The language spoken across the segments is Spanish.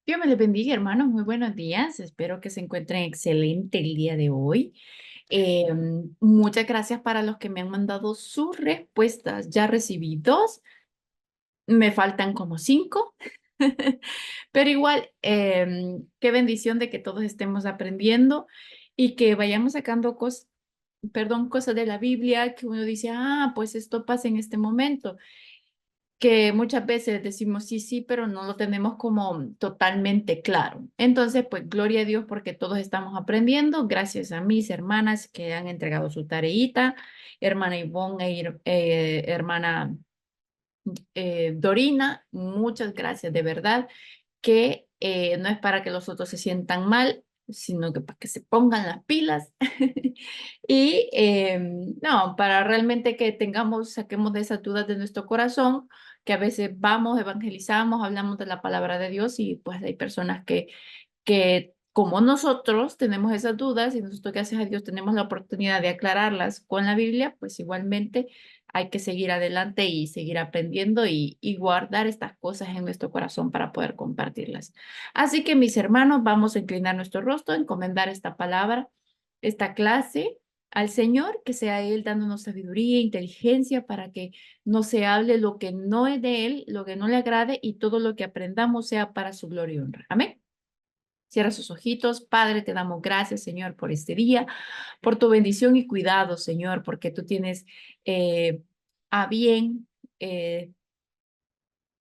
Dios me les bendiga, hermanos. Muy buenos días. Espero que se encuentren excelente el día de hoy. Muchas gracias para los que me han mandado sus respuestas. Ya recibí dos, me faltan como cinco, pero igual, qué bendición de que todos estemos aprendiendo y que vayamos sacando cosas de la Biblia que uno dice, pues esto pasa en este momento, que muchas veces decimos sí, sí, pero no lo tenemos como totalmente claro. Entonces, pues gloria a Dios porque todos estamos aprendiendo, gracias a mis hermanas que han entregado su tareita, hermana Ivonne hermana Dorina, muchas gracias de verdad, que no es para que los otros se sientan mal, sino que para que se pongan las pilas y no, para realmente que saquemos de esas dudas de nuestro corazón, que a veces vamos, evangelizamos, hablamos de la palabra de Dios y pues hay personas que como nosotros tenemos esas dudas y nosotros, gracias a Dios, tenemos la oportunidad de aclararlas con la Biblia, pues igualmente hay que seguir adelante y seguir aprendiendo y guardar estas cosas en nuestro corazón para poder compartirlas. Así que mis hermanos, vamos a inclinar nuestro rostro, encomendar esta palabra, esta clase al Señor, que sea Él dándonos sabiduría, inteligencia para que no se hable lo que no es de Él, lo que no le agrade y todo lo que aprendamos sea para su gloria y honra. Amén. Cierra sus ojitos. Padre, te damos gracias, Señor, por este día, por tu bendición y cuidado, Señor, porque tú tienes a bien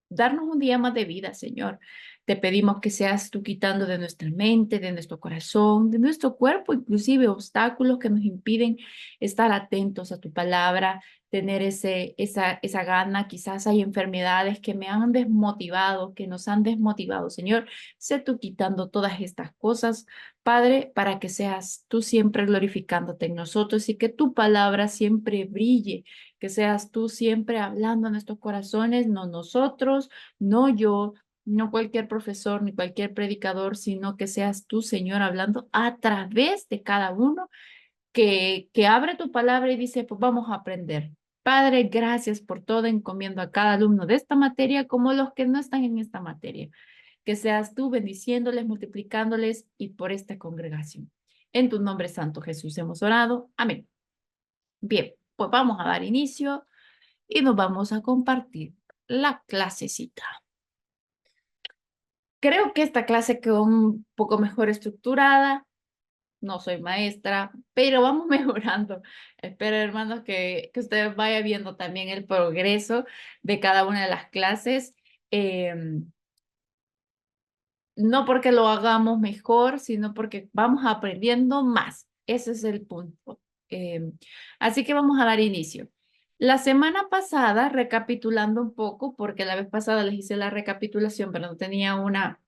darnos un día más de vida, Señor. Te pedimos que seas tú quitando de nuestra mente, de nuestro corazón, de nuestro cuerpo, inclusive obstáculos que nos impiden estar atentos a tu palabra, tener esa gana. Quizás hay enfermedades que me han desmotivado, que nos han desmotivado. Señor, sé tú quitando todas estas cosas, Padre, para que seas tú siempre glorificándote en nosotros y que tu palabra siempre brille, que seas tú siempre hablando a nuestros corazones, no nosotros, no yo, no cualquier profesor ni cualquier predicador, sino que seas tú, Señor, hablando a través de cada uno que abre tu palabra y dice, pues vamos a aprender. Padre, gracias por todo, encomiendo a cada alumno de esta materia como los que no están en esta materia. Que seas tú bendiciéndoles, multiplicándoles y por esta congregación. En tu nombre santo Jesús hemos orado. Amén. Bien, pues vamos a dar inicio y nos vamos a compartir la clasecita. Creo que esta clase quedó un poco mejor estructurada. No soy maestra, pero vamos mejorando. Espero, hermanos, que ustedes vayan viendo también el progreso de cada una de las clases. No porque lo hagamos mejor, sino porque vamos aprendiendo más. Ese es el punto. Eh, Así que vamos a dar inicio. La semana pasada, recapitulando un poco, porque la vez pasada les hice la recapitulación, pero no tenía una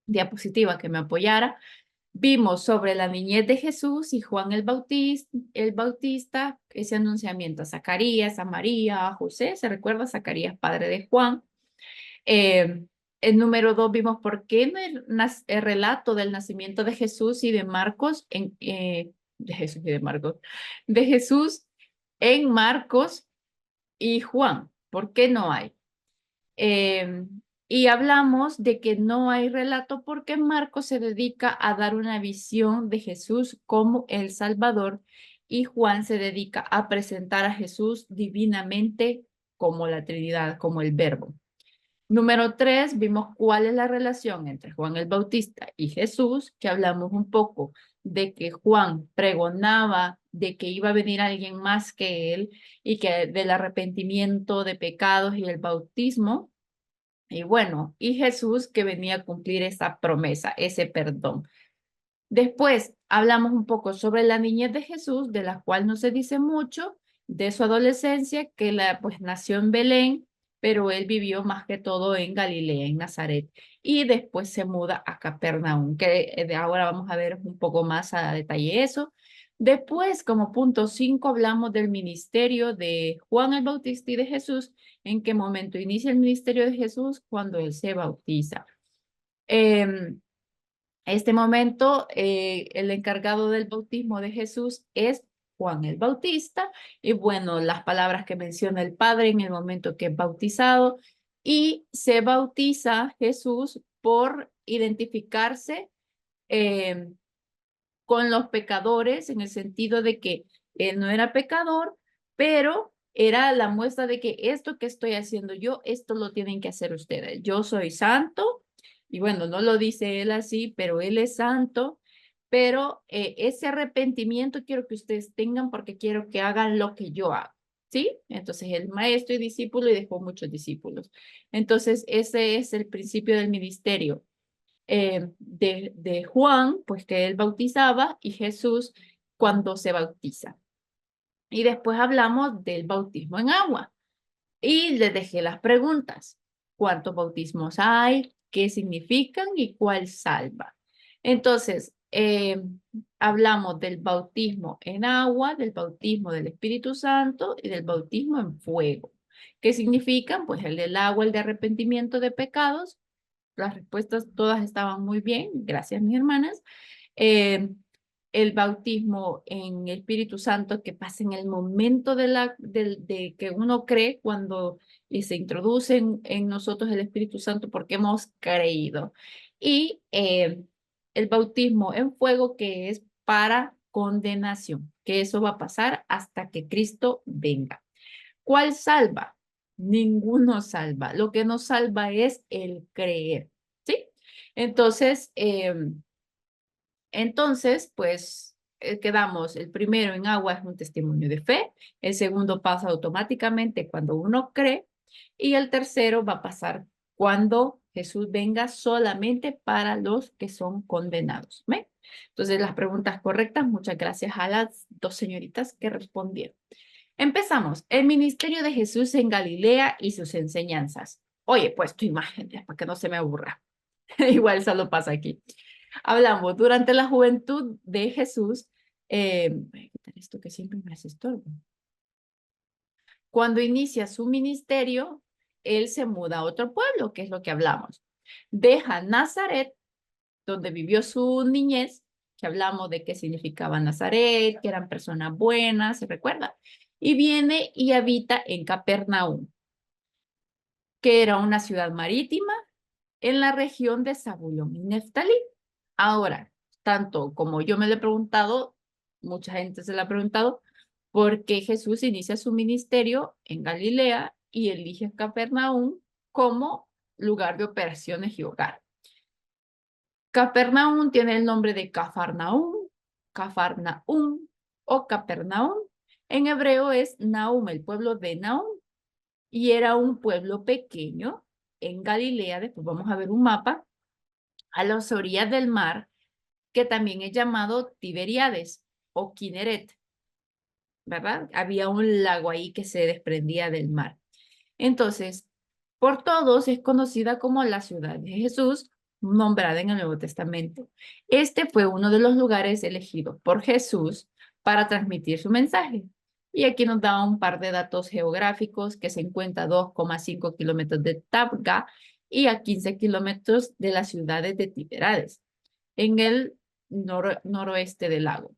diapositiva que me apoyara, vimos sobre la niñez de Jesús y Juan el Bautista, ese anunciamiento a Zacarías, a María, a José. ¿Se recuerda? Zacarías, padre de Juan. El número 2 vimos por qué el relato del nacimiento de Jesús y de Marcos, de Jesús y de Marcos, de Jesús en Marcos y Juan. ¿Por qué no hay? Eh, y hablamos de que no hay relato porque Marcos se dedica a dar una visión de Jesús como el Salvador y Juan se dedica a presentar a Jesús divinamente como la Trinidad, como el Verbo. Número 3, vimos cuál es la relación entre Juan el Bautista y Jesús, que hablamos un poco de que Juan pregonaba de que iba a venir alguien más que él y que del arrepentimiento de pecados y el bautismo. Y bueno, y Jesús que venía a cumplir esa promesa, ese perdón. Después hablamos un poco sobre la niñez de Jesús, de la cual no se dice mucho, de su adolescencia, que pues nació en Belén, pero él vivió más que todo en Galilea, en Nazaret, y después se muda a Capernaum, que de ahora vamos a ver un poco más a detalle eso. Después, como punto 5, hablamos del ministerio de Juan el Bautista y de Jesús. ¿En qué momento inicia el ministerio de Jesús? Cuando él se bautiza. Este momento, el encargado del bautismo de Jesús es Juan el Bautista, y bueno, las palabras que menciona el Padre en el momento que es bautizado, y se bautiza Jesús por identificarse con los pecadores en el sentido de que él no era pecador, pero era la muestra de que esto que estoy haciendo yo, esto lo tienen que hacer ustedes. Yo soy santo, y bueno, no lo dice él así, pero él es santo, pero ese arrepentimiento quiero que ustedes tengan porque quiero que hagan lo que yo hago. ¿Sí? Entonces el maestro y discípulo y dejó muchos discípulos. Entonces ese es el principio del ministerio de Juan, pues que él bautizaba, y Jesús cuando se bautiza. Y después hablamos del bautismo en agua. Y les dejé las preguntas. ¿Cuántos bautismos hay? ¿Qué significan? ¿Y cuál salva? Entonces, hablamos del bautismo en agua, del bautismo del Espíritu Santo y del bautismo en fuego. ¿Qué significan? Pues el del agua, el de arrepentimiento de pecados. Las respuestas todas estaban muy bien, gracias mis hermanas. Eh, el bautismo en el Espíritu Santo que pasa en el momento de que uno cree cuando se introduce en nosotros el Espíritu Santo porque hemos creído. Y el bautismo en fuego que es para condenación, que eso va a pasar hasta que Cristo venga. ¿Cuál salva? Ninguno salva. Lo que nos salva es el creer, ¿sí? Entonces, pues quedamos, el primero en agua es un testimonio de fe, el segundo pasa automáticamente cuando uno cree y el tercero va a pasar cuando Jesús venga solamente para los que son condenados. ¿Ve? Entonces, las preguntas correctas, muchas gracias a las dos señoritas que respondieron. Empezamos. El ministerio de Jesús en Galilea y sus enseñanzas. Oye, pues tu imagen, para que no se me aburra. Igual solo pasa aquí. Hablamos durante la juventud de Jesús. Voy a quitar esto que siempre me hace estorbo. Cuando inicia su ministerio, él se muda a otro pueblo, que es lo que hablamos. Deja Nazaret, donde vivió su niñez, que hablamos de qué significaba Nazaret, que eran personas buenas, ¿se recuerda? Y viene y habita en Capernaum, que era una ciudad marítima en la región de Zabulón y Neftalí. Ahora, tanto como yo me lo he preguntado, mucha gente se lo ha preguntado, ¿por qué Jesús inicia su ministerio en Galilea y elige Capernaum como lugar de operaciones y hogar? Capernaum tiene el nombre de Cafarnaum, Cafarnaum o Capernaum. En hebreo es Naum, el pueblo de Naum, y era un pueblo pequeño en Galilea. Después vamos a ver un mapa a las orillas del mar, que también es llamado Tiberíades o Kineret, ¿verdad? Había un lago ahí que se desprendía del mar. Entonces, por todos es conocida como la ciudad de Jesús, nombrada en el Nuevo Testamento. Este fue uno de los lugares elegidos por Jesús para transmitir su mensaje. Y aquí nos da un par de datos geográficos, que se encuentra a 2,5 kilómetros de Tabga y a 15 kilómetros de las ciudades de Tiberíades, en el noroeste del lago.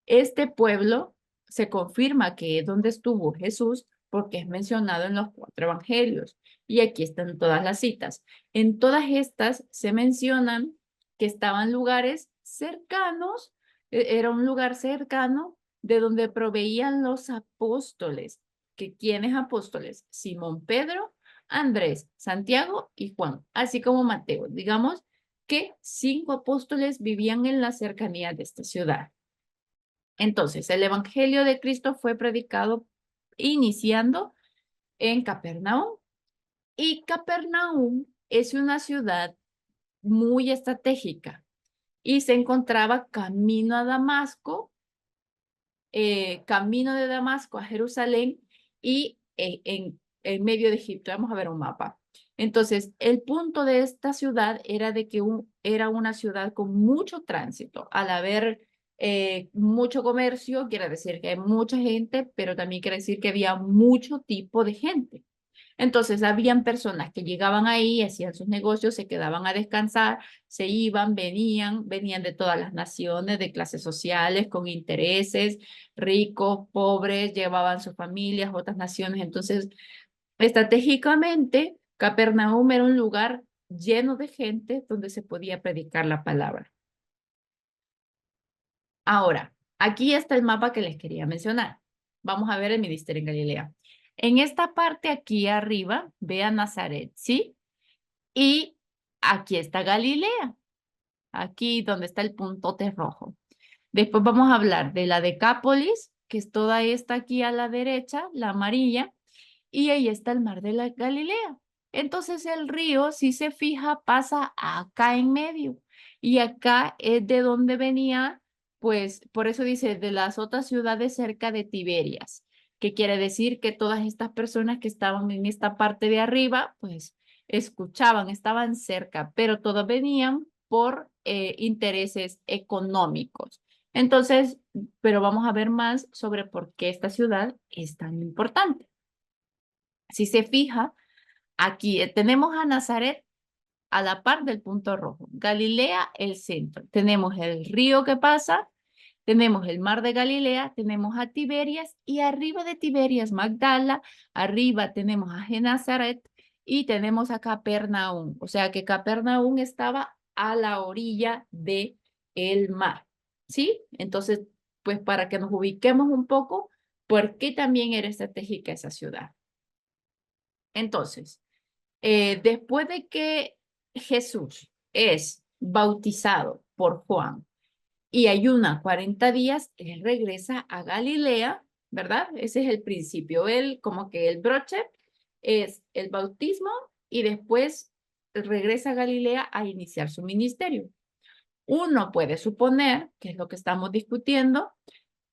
Este pueblo se confirma que es donde estuvo Jesús porque es mencionado en los 4 evangelios. Y aquí están todas las citas. En todas estas se mencionan que estaban lugares cercanos, era un lugar cercano de donde proveían los apóstoles. ¿Quiénes apóstoles? Simón Pedro, Andrés, Santiago y Juan, así como Mateo. Digamos que 5 apóstoles vivían en la cercanía de esta ciudad. Entonces, el Evangelio de Cristo fue predicado iniciando en Capernaum. Y Capernaum es una ciudad muy estratégica y se encontraba camino a Damasco, camino de Damasco a Jerusalén y en medio de Egipto. Vamos a ver un mapa. Entonces, el punto de esta ciudad era de que era una ciudad con mucho tránsito. Al haber mucho comercio, quiere decir que hay mucha gente, pero también quiere decir que había mucho tipo de gente. Entonces, habían personas que llegaban ahí, hacían sus negocios, se quedaban a descansar, se iban, venían de todas las naciones, de clases sociales, con intereses, ricos, pobres, llevaban sus familias, otras naciones. Entonces, estratégicamente, Capernaum era un lugar lleno de gente donde se podía predicar la palabra. Ahora, aquí está el mapa que les quería mencionar. Vamos a ver el ministerio en Galilea. En esta parte aquí arriba, vean Nazaret, ¿sí? Y aquí está Galilea, aquí donde está el puntote rojo. Después vamos a hablar de la Decápolis, que es toda esta aquí a la derecha, la amarilla, y ahí está el mar de la Galilea. Entonces el río, si se fija, pasa acá en medio. Y acá es de donde venía, pues, por eso dice, de las otras ciudades cerca de Tiberias, que quiere decir que todas estas personas que estaban en esta parte de arriba, pues, escuchaban, estaban cerca, pero todos venían por intereses económicos. Entonces, pero vamos a ver más sobre por qué esta ciudad es tan importante. Si se fija, aquí tenemos a Nazaret a la par del punto rojo. Galilea, el centro. Tenemos el río que pasa, tenemos el mar de Galilea, tenemos a Tiberias y arriba de Tiberias, Magdala, arriba tenemos a Genazaret y tenemos a Capernaum. O sea que Capernaum estaba a la orilla de el mar. ¿Sí? Entonces, pues para que nos ubiquemos un poco, ¿por qué también era estratégica esa ciudad? Entonces, después de que Jesús es bautizado por Juan y ayuna 40 días, él regresa a Galilea, ¿verdad? Ese es el principio. Él, como que el broche es el bautismo y después regresa a Galilea a iniciar su ministerio. Uno puede suponer, que es lo que estamos discutiendo,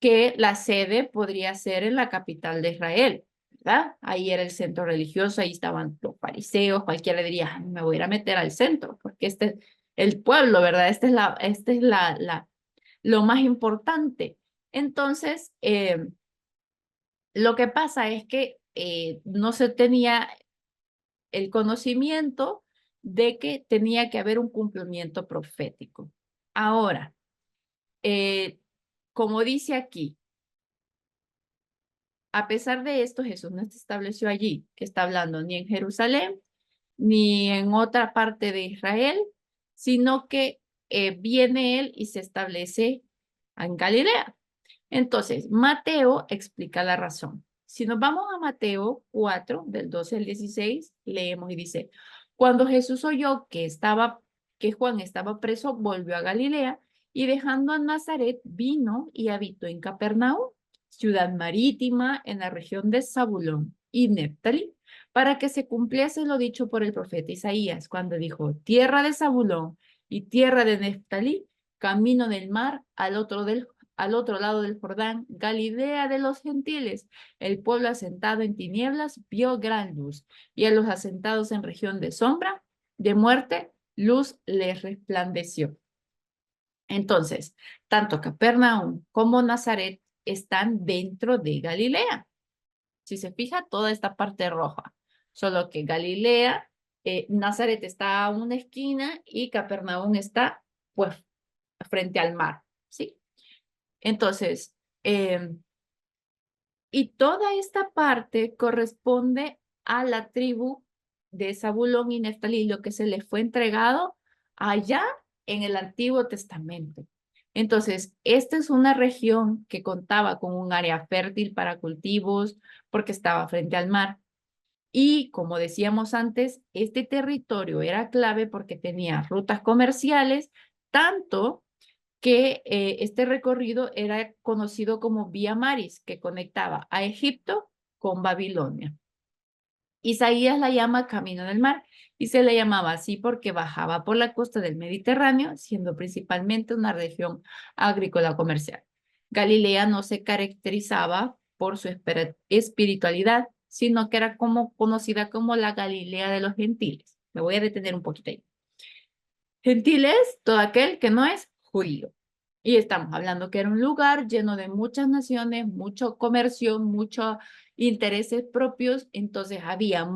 que la sede podría ser en la capital de Israel, ¿verdad? Ahí era el centro religioso, ahí estaban los fariseos, cualquiera diría, me voy a ir a meter al centro, porque este es el pueblo, ¿verdad? Lo más importante. Entonces, lo que pasa es que no se tenía el conocimiento de que tenía que haber un cumplimiento profético. Ahora, como dice aquí, a pesar de esto, Jesús no se estableció allí, que está hablando ni en Jerusalén, ni en otra parte de Israel, sino que viene él y se establece en Galilea. Entonces, Mateo explica la razón. Si nos vamos a Mateo 4, del 12 al 16, leemos y dice, cuando Jesús oyó que Juan estaba preso, volvió a Galilea y dejando a Nazaret, vino y habitó en Capernaum, ciudad marítima en la región de Zabulón y Neftalí, para que se cumpliese lo dicho por el profeta Isaías, cuando dijo, tierra de Zabulón y tierra de Neftalí, camino del mar al otro lado del Jordán, Galilea de los gentiles. El pueblo asentado en tinieblas vio gran luz, y a los asentados en región de sombra, de muerte, luz les resplandeció. Entonces, tanto Capernaum como Nazaret están dentro de Galilea. Si se fija, toda esta parte roja. Solo que Galilea, Nazaret está a una esquina y Capernaum está, pues, frente al mar, ¿sí? Entonces, y toda esta parte corresponde a la tribu de Zabulón y Neftalí, lo que se les fue entregado allá en el Antiguo Testamento. Entonces, esta es una región que contaba con un área fértil para cultivos porque estaba frente al mar. Y como decíamos antes, este territorio era clave porque tenía rutas comerciales, tanto que este recorrido era conocido como Vía Maris, que conectaba a Egipto con Babilonia. Isaías la llama Camino del Mar y se le llamaba así porque bajaba por la costa del Mediterráneo, siendo principalmente una región agrícola comercial. Galilea no se caracterizaba por su espiritualidad, sino que era como conocida como la Galilea de los gentiles. Me voy a detener un poquito ahí. Gentiles, todo aquel que no es judío. Y estamos hablando que era un lugar lleno de muchas naciones, mucho comercio, muchos intereses propios. Entonces había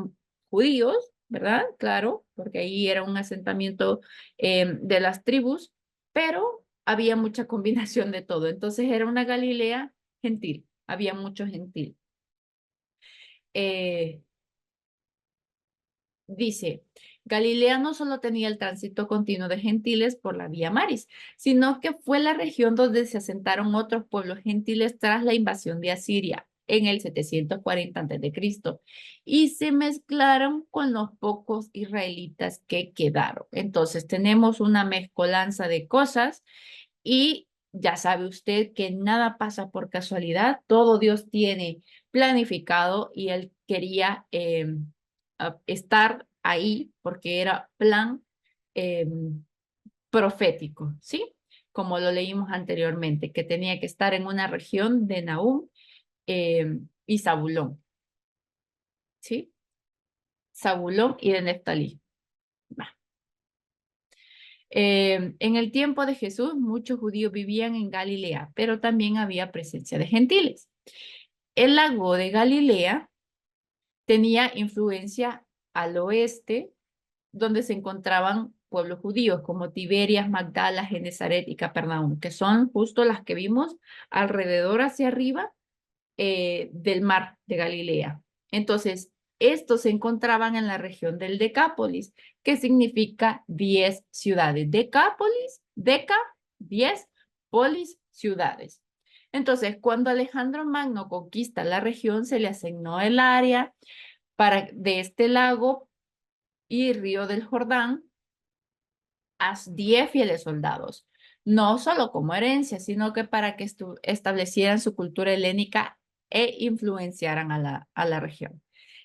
judíos, ¿verdad? Claro, porque ahí era un asentamiento de las tribus, pero había mucha combinación de todo. Entonces era una Galilea gentil, había mucho gentil. Eh, Dice, Galilea no solo tenía el tránsito continuo de gentiles por la Vía Maris, sino que fue la región donde se asentaron otros pueblos gentiles tras la invasión de Asiria en el 740 a.C. y se mezclaron con los pocos israelitas que quedaron. Entonces tenemos una mezcolanza de cosas y ya sabe usted que nada pasa por casualidad, todo Dios tiene planificado y él quería estar ahí porque era plan eh, profético, ¿sí? Como lo leímos anteriormente, que tenía que estar en una región de Nahum y Zabulón, ¿sí? Zabulón y de Neftalí. En el tiempo de Jesús, muchos judíos vivían en Galilea, pero también había presencia de gentiles. El lago de Galilea tenía influencia al oeste, donde se encontraban pueblos judíos como Tiberias, Magdala, Genezaret y Capernaum, que son justo las que vimos alrededor hacia arriba del mar de Galilea. Entonces, estos se encontraban en la región del Decápolis, que significa 10 ciudades. Decápolis, Deca, 10, polis, ciudades. Entonces, cuando Alejandro Magno conquista la región, se le asignó el área de este lago y río del Jordán a 10 fieles soldados, no solo como herencia, sino que para que establecieran su cultura helénica e influenciaran a la región.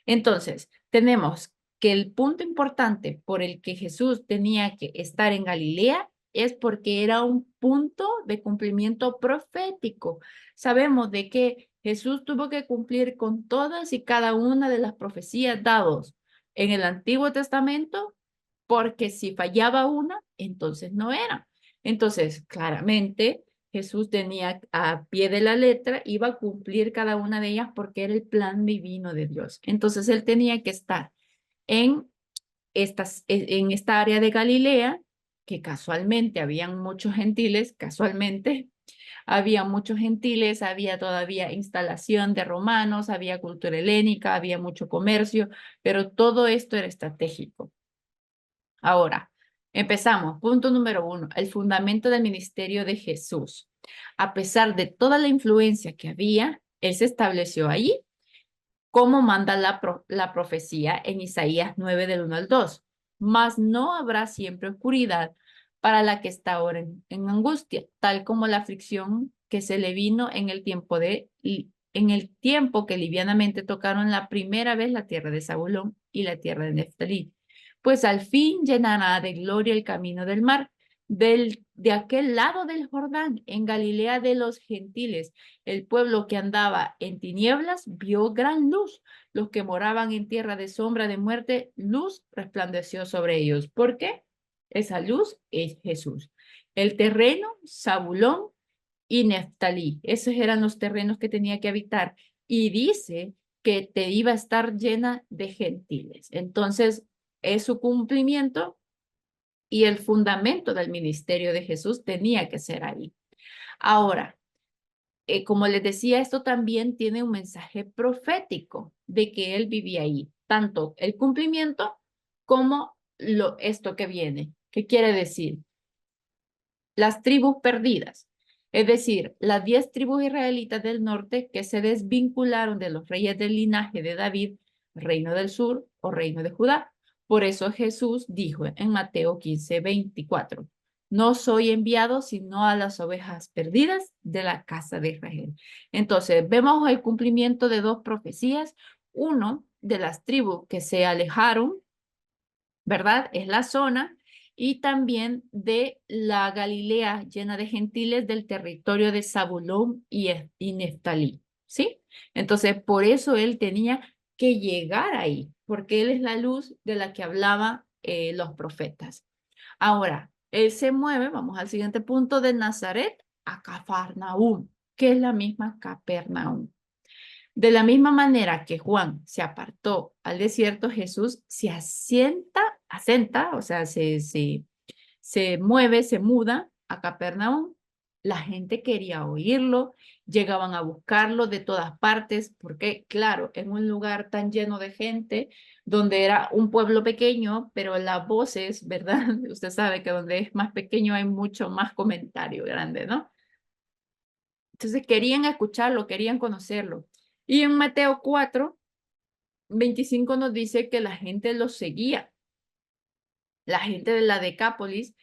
Entonces, tenemos que el punto importante por el que Jesús tenía que estar en Galilea es porque era un punto de cumplimiento profético. Sabemos de que Jesús tuvo que cumplir con todas y cada una de las profecías dadas en el Antiguo Testamento, porque si fallaba una, entonces no era. Entonces, claramente, Jesús tenía a pie de la letra, iba a cumplir cada una de ellas porque era el plan divino de Dios. Entonces, él tenía que estar en, en esta área de Galilea, que casualmente habían muchos gentiles, casualmente, había muchos gentiles, había todavía instalación de romanos, había cultura helénica, había mucho comercio, pero todo esto era estratégico. Ahora, empezamos. Punto número 1, el fundamento del ministerio de Jesús. A pesar de toda la influencia que había, él se estableció allí, como manda la profecía en Isaías 9 del 1 al 2. Mas no habrá siempre oscuridad para la que está ahora en angustia, tal como la aflicción que se le vino en el tiempo que livianamente tocaron la primera vez la tierra de Zabulón y la tierra de Neftalí, pues al fin llenará de gloria el camino del mar, de aquel lado del Jordán, en Galilea de los gentiles. El pueblo que andaba en tinieblas vio gran luz. Los que moraban en tierra de sombra de muerte, luz resplandeció sobre ellos. ¿Por qué? Esa luz es Jesús. El terreno, Zabulón y Neftalí. Esos eran los terrenos que tenía que habitar. Y dice que te iba a estar llena de gentiles. Entonces, es su cumplimiento y el fundamento del ministerio de Jesús tenía que ser ahí. Ahora, como les decía, esto también tiene un mensaje profético de que él vivía ahí, tanto el cumplimiento como esto que viene. ¿Qué quiere decir? Las tribus perdidas, es decir, las 10 tribus israelitas del norte que se desvincularon de los reyes del linaje de David, reino del sur o reino de Judá. Por eso Jesús dijo en Mateo 15:24, no soy enviado sino a las ovejas perdidas de la casa de Israel. Entonces, vemos el cumplimiento de dos profecías. Uno, de las tribus que se alejaron, ¿verdad? Es la zona, y también de la Galilea llena de gentiles del territorio de Zabulón y Neftalí, ¿sí? Entonces, por eso él tenía que llegar ahí, porque él es la luz de la que hablaban los profetas. Ahora, él se mueve, vamos al siguiente punto, de Nazaret a Cafarnaúm, que es la misma Capernaum. De la misma manera que Juan se apartó al desierto, Jesús se asenta, o sea, se mueve, se muda a Capernaum La gente quería oírlo, llegaban a buscarlo de todas partes, porque claro, en un lugar tan lleno de gente, donde era un pueblo pequeño, pero las voces, ¿verdad? Usted sabe que donde es más pequeño hay mucho más comentario grande, ¿no? Entonces querían escucharlo, querían conocerlo. Y en Mateo 4:25 nos dice que la gente lo seguía, la gente de la Decápolis,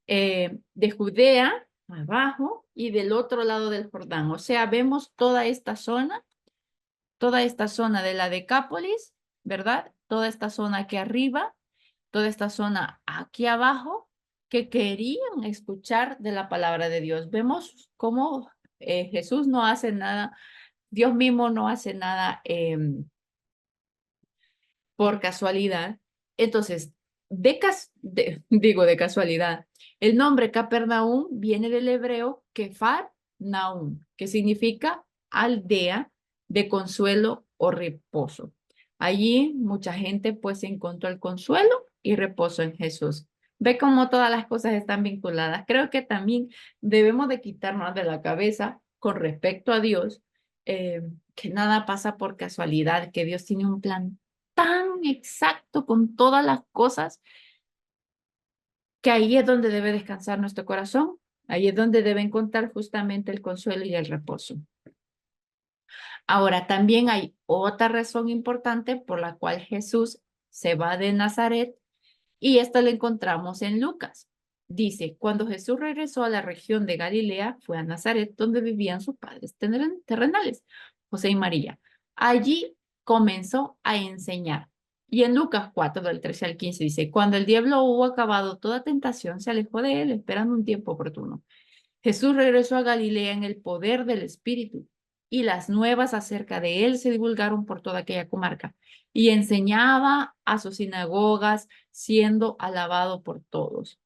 de Judea abajo y del otro lado del Jordán. O sea, vemos toda esta zona de la Decápolis, ¿verdad? Toda esta zona aquí arriba, toda esta zona aquí abajo, que querían escuchar de la palabra de Dios. Vemos cómo Jesús no hace nada, Dios mismo no hace nada por casualidad. Entonces, digo de casualidad, el nombre Capernaum viene del hebreo Kefar Naum, que significa aldea de consuelo o reposo. Allí mucha gente pues encontró el consuelo y reposo en Jesús. Ve cómo todas las cosas están vinculadas. Creo que también debemos de quitarnos de la cabeza con respecto a Dios, que nada pasa por casualidad, que Dios tiene un plan tan exacto con todas las cosas, que ahí es donde debe descansar nuestro corazón, ahí es donde debe encontrar justamente el consuelo y el reposo. Ahora, también hay otra razón importante por la cual Jesús se va de Nazaret, y esto lo encontramos en Lucas. Dice, cuando Jesús regresó a la región de Galilea, fue a Nazaret, donde vivían sus padres terrenales, José y María. Allí comenzó a enseñar. Y en Lucas 4, del 13 al 15, dice, cuando el diablo hubo acabado toda tentación, se alejó de él, esperando un tiempo oportuno. Jesús regresó a Galilea en el poder del Espíritu, y las nuevas acerca de él se divulgaron por toda aquella comarca, y enseñaba a sus sinagogas, siendo alabado por todos.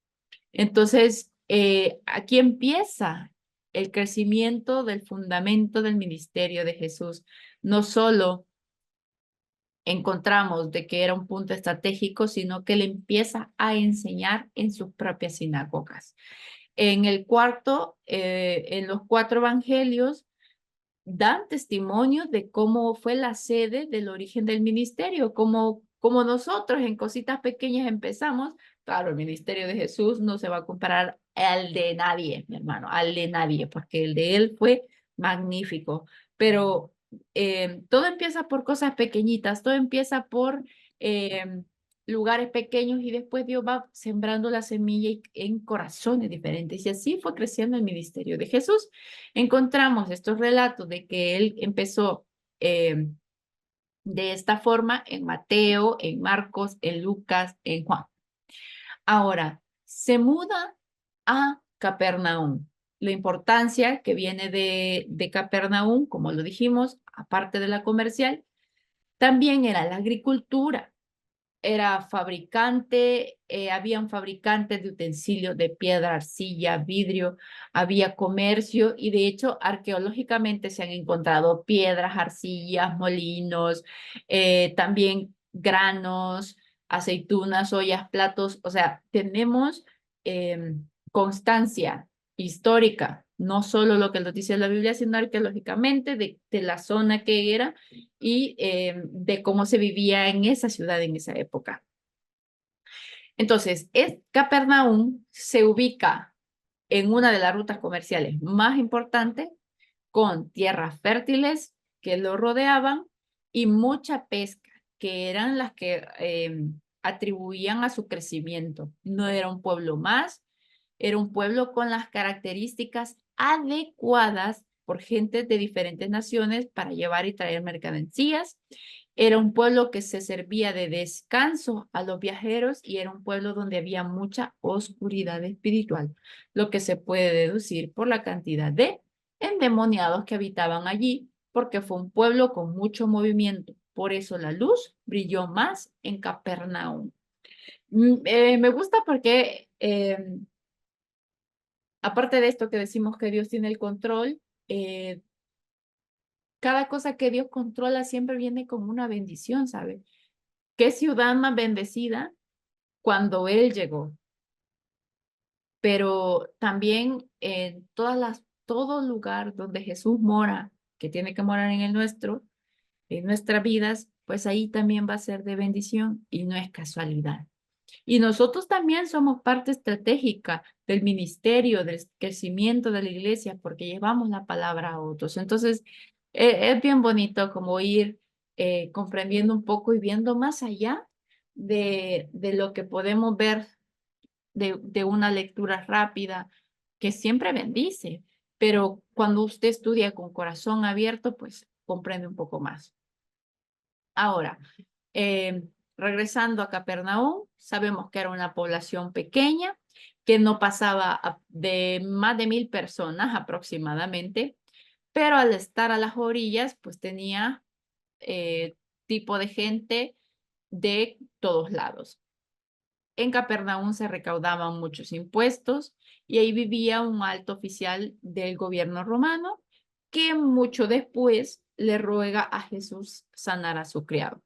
Entonces, aquí empieza el crecimiento del fundamento del ministerio de Jesús. No solo encontramos de que era un punto estratégico, sino que él empieza a enseñar en sus propias sinagogas. En los 4 evangelios, dan testimonio de cómo fue la sede del origen del ministerio, como nosotros en cositas pequeñas empezamos. Claro, el ministerio de Jesús no se va a comparar al de nadie, mi hermano, al de nadie, porque el de él fue magnífico. Pero todo empieza por cosas pequeñitas, todo empieza por lugares pequeños, y después Dios va sembrando la semilla en corazones diferentes. Y así fue creciendo el ministerio de Jesús. Encontramos estos relatos de que él empezó de esta forma en Mateo, en Marcos, en Lucas, en Juan. Ahora, se muda a Capernaum. La importancia que viene de Capernaum, como lo dijimos, aparte de la comercial, también era la agricultura. Era fabricante, habían fabricantes de utensilios de piedra, arcilla, vidrio, había comercio, y de hecho arqueológicamente se han encontrado piedras, arcillas, molinos, también granos, aceitunas, ollas, platos. O sea, tenemos constancia histórica, no solo lo que nos dice la Biblia, sino arqueológicamente de la zona que era, y de cómo se vivía en esa ciudad en esa época. Entonces, Capernaum se ubica en una de las rutas comerciales más importantes, con tierras fértiles que lo rodeaban y mucha pesca, que eran las que atribuían a su crecimiento. No era un pueblo más, era un pueblo con las características adecuadas por gente de diferentes naciones para llevar y traer mercancías. Era un pueblo que se servía de descanso a los viajeros, y era un pueblo donde había mucha oscuridad espiritual, lo que se puede deducir por la cantidad de endemoniados que habitaban allí, porque fue un pueblo con mucho movimiento. Por eso la luz brilló más en Capernaum. Me gusta porque, aparte de esto que decimos que Dios tiene el control, eh, cada cosa que Dios controla siempre viene con una bendición, ¿sabe? ¿Qué ciudad más bendecida cuando Él llegó? pero también en todo lugar donde Jesús mora, que tiene que morar en el nuestro, en nuestras vidas, pues ahí también va a ser de bendición y no es casualidad. Y nosotros también somos parte estratégica del ministerio, del crecimiento de la iglesia, porque llevamos la palabra a otros. Entonces, es bien bonito como ir comprendiendo un poco y viendo más allá de lo que podemos ver de una lectura rápida, que siempre bendice, pero cuando usted estudia con corazón abierto, pues comprende un poco más. Ahora, regresando a Capernaum, sabemos que era una población pequeña, que no pasaba de más de 1000 personas aproximadamente, pero al estar a las orillas, pues tenía tipo de gente de todos lados. En Capernaum se recaudaban muchos impuestos y ahí vivía un alto oficial del gobierno romano que mucho después le ruega a Jesús sanar a su criado.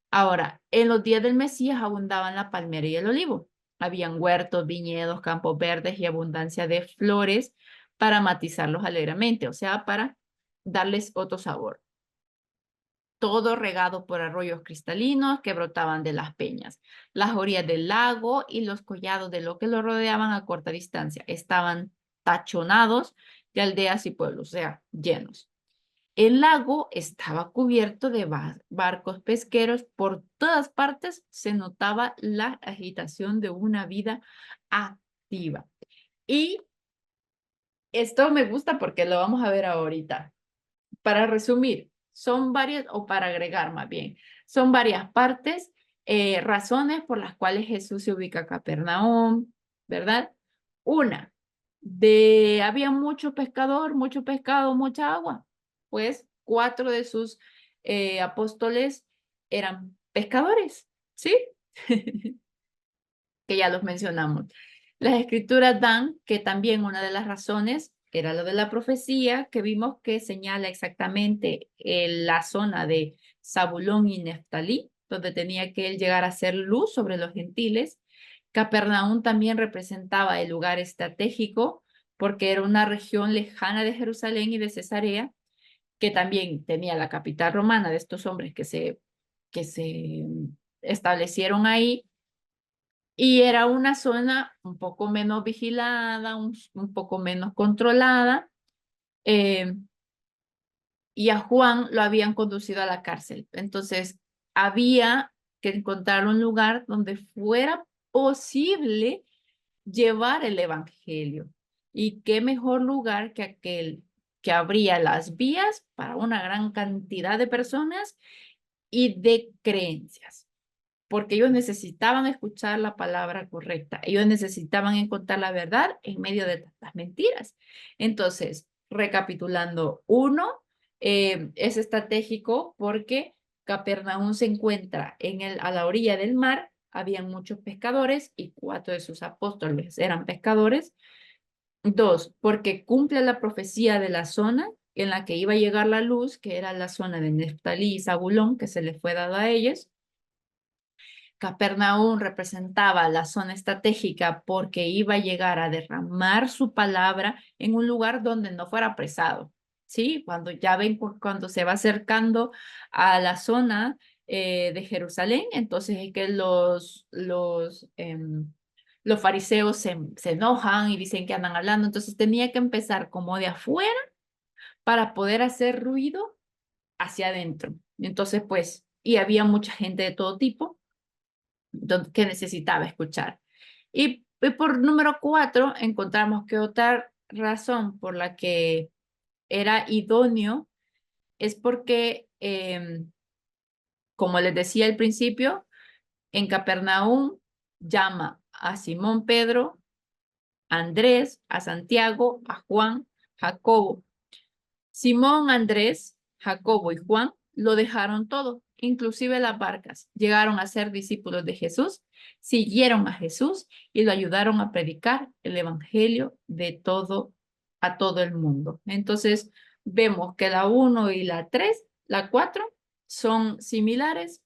Ahora, en los días del Mesías abundaban la palmera y el olivo. Habían huertos, viñedos, campos verdes y abundancia de flores para matizarlos alegremente, o sea, para darles otro sabor. Todo regado por arroyos cristalinos que brotaban de las peñas. Las orillas del lago y los collados de lo que lo rodeaban a corta distancia estaban tachonados de aldeas y pueblos, o sea, llenos. El lago estaba cubierto de barcos pesqueros. Por todas partes se notaba la agitación de una vida activa. Y esto me gusta porque lo vamos a ver ahorita. Para resumir, son varias, o para agregar más bien, son varias partes, razones por las cuales Jesús se ubica a Capernaum, ¿verdad? Una, había mucho pescador, mucho pescado, mucha agua. Pues 4 de sus apóstoles eran pescadores, ¿sí? Que ya los mencionamos. Las escrituras dan que también una de las razones era lo de la profecía, que vimos que señala exactamente la zona de Zabulón y Neftalí, donde tenía que él llegar a ser luz sobre los gentiles. Capernaum también representaba el lugar estratégico, porque era una región lejana de Jerusalén y de Cesarea, que también tenía la capital romana de estos hombres que se establecieron ahí, y era una zona un poco menos vigilada, un poco menos controlada, eh, y a Juan lo habían conducido a la cárcel. Entonces, había que encontrar un lugar donde fuera posible llevar el evangelio. Y qué mejor lugar que aquel que abría las vías para una gran cantidad de personas y de creencias, porque ellos necesitaban escuchar la palabra correcta, ellos necesitaban encontrar la verdad en medio de tantas mentiras. Entonces, recapitulando, uno, es estratégico porque Capernaum se encuentra a la orilla del mar, habían muchos pescadores y 4 de sus apóstoles eran pescadores. Dos, porque cumple la profecía de la zona en la que iba a llegar la luz, que era la zona de Neftalí y Zabulón, que se les fue dado a ellos. Capernaum representaba la zona estratégica porque iba a llegar a derramar su palabra en un lugar donde no fuera apresado. ¿Sí? Cuando ya ven, cuando se va acercando a la zona de Jerusalén, entonces es que los fariseos se enojan y dicen que andan hablando. Entonces tenía que empezar como de afuera para poder hacer ruido hacia adentro. Entonces, pues, y había mucha gente de todo tipo que necesitaba escuchar. Y por número 4, encontramos que otra razón por la que era idóneo es porque, como les decía al principio, en Capernaum llama a Simón Pedro, a Andrés, a Santiago, a Juan, Jacobo. Simón, Andrés, Jacobo y Juan lo dejaron todo, inclusive las barcas. Llegaron a ser discípulos de Jesús, siguieron a Jesús y lo ayudaron a predicar el evangelio a todo el mundo. Entonces, vemos que la 1 y la 3, la 4, son similares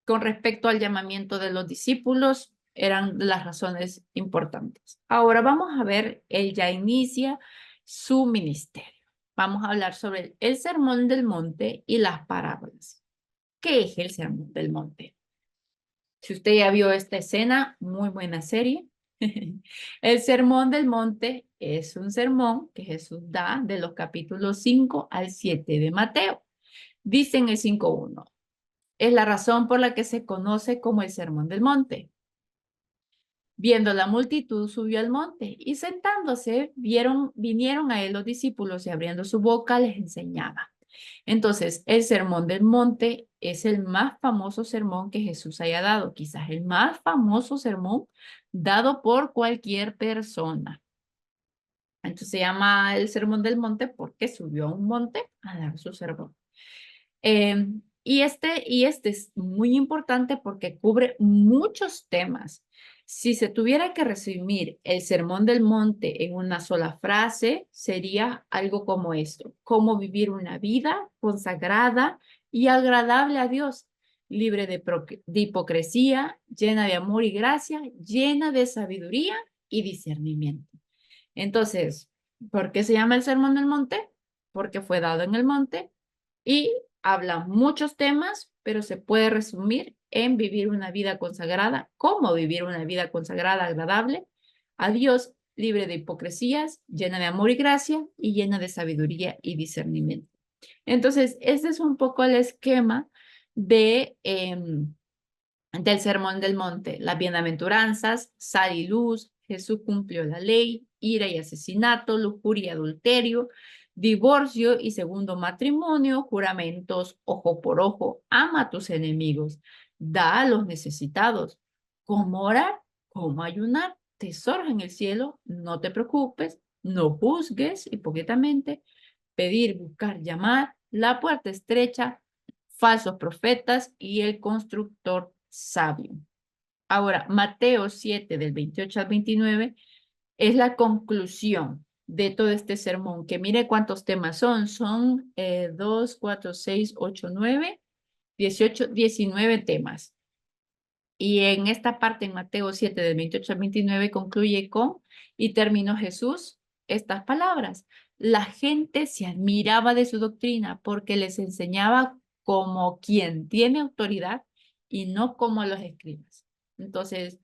con respecto al llamamiento de los discípulos. eran las razones importantes. Ahora vamos a ver, él ya inicia su ministerio. Vamos a hablar sobre el Sermón del Monte y las parábolas. ¿Qué es el Sermón del Monte? Si usted ya vio esta escena, muy buena serie. El Sermón del Monte es un sermón que Jesús da de los capítulos 5 al 7 de Mateo. Dice en el 5:1, es la razón por la que se conoce como el Sermón del Monte. Viendo la multitud, subió al monte y sentándose, vinieron a él los discípulos y abriendo su boca les enseñaba. Entonces, el Sermón del Monte es el más famoso sermón que Jesús haya dado, quizás el más famoso sermón dado por cualquier persona. Entonces se llama el Sermón del Monte porque subió a un monte a dar su sermón. Y este es muy importante porque cubre muchos temas. Si se tuviera que resumir el Sermón del Monte en una sola frase, sería algo como esto: cómo vivir una vida consagrada y agradable a Dios, libre de hipocresía, llena de amor y gracia, llena de sabiduría y discernimiento. Entonces, ¿por qué se llama el Sermón del Monte? Porque fue dado en el monte y habla muchos temas, pero se puede resumir en vivir una vida consagrada, cómo vivir una vida consagrada, agradable a Dios, libre de hipocresías, llena de amor y gracia y llena de sabiduría y discernimiento. Entonces, este es un poco el esquema de, del Sermón del Monte: las bienaventuranzas, sal y luz, Jesús cumplió la ley, ira y asesinato, lujuria y adulterio, divorcio y segundo matrimonio, juramentos, ojo por ojo, ama a tus enemigos, da a los necesitados, cómo orar, cómo ayunar, tesoros en el cielo, no te preocupes, no juzgues hipócritamente, pedir, buscar, llamar, la puerta estrecha, falsos profetas y el constructor sabio. Ahora, Mateo 7, del 28 al 29, es la conclusión de todo este sermón, que mire cuántos temas son. Son 2, 4, 6, 8, 9, 18, 19 temas. Y en esta parte, en Mateo 7, del 28 al 29, concluye con: y terminó Jesús estas palabras. La gente se admiraba de su doctrina porque les enseñaba como quien tiene autoridad y no como los escribas. Entonces,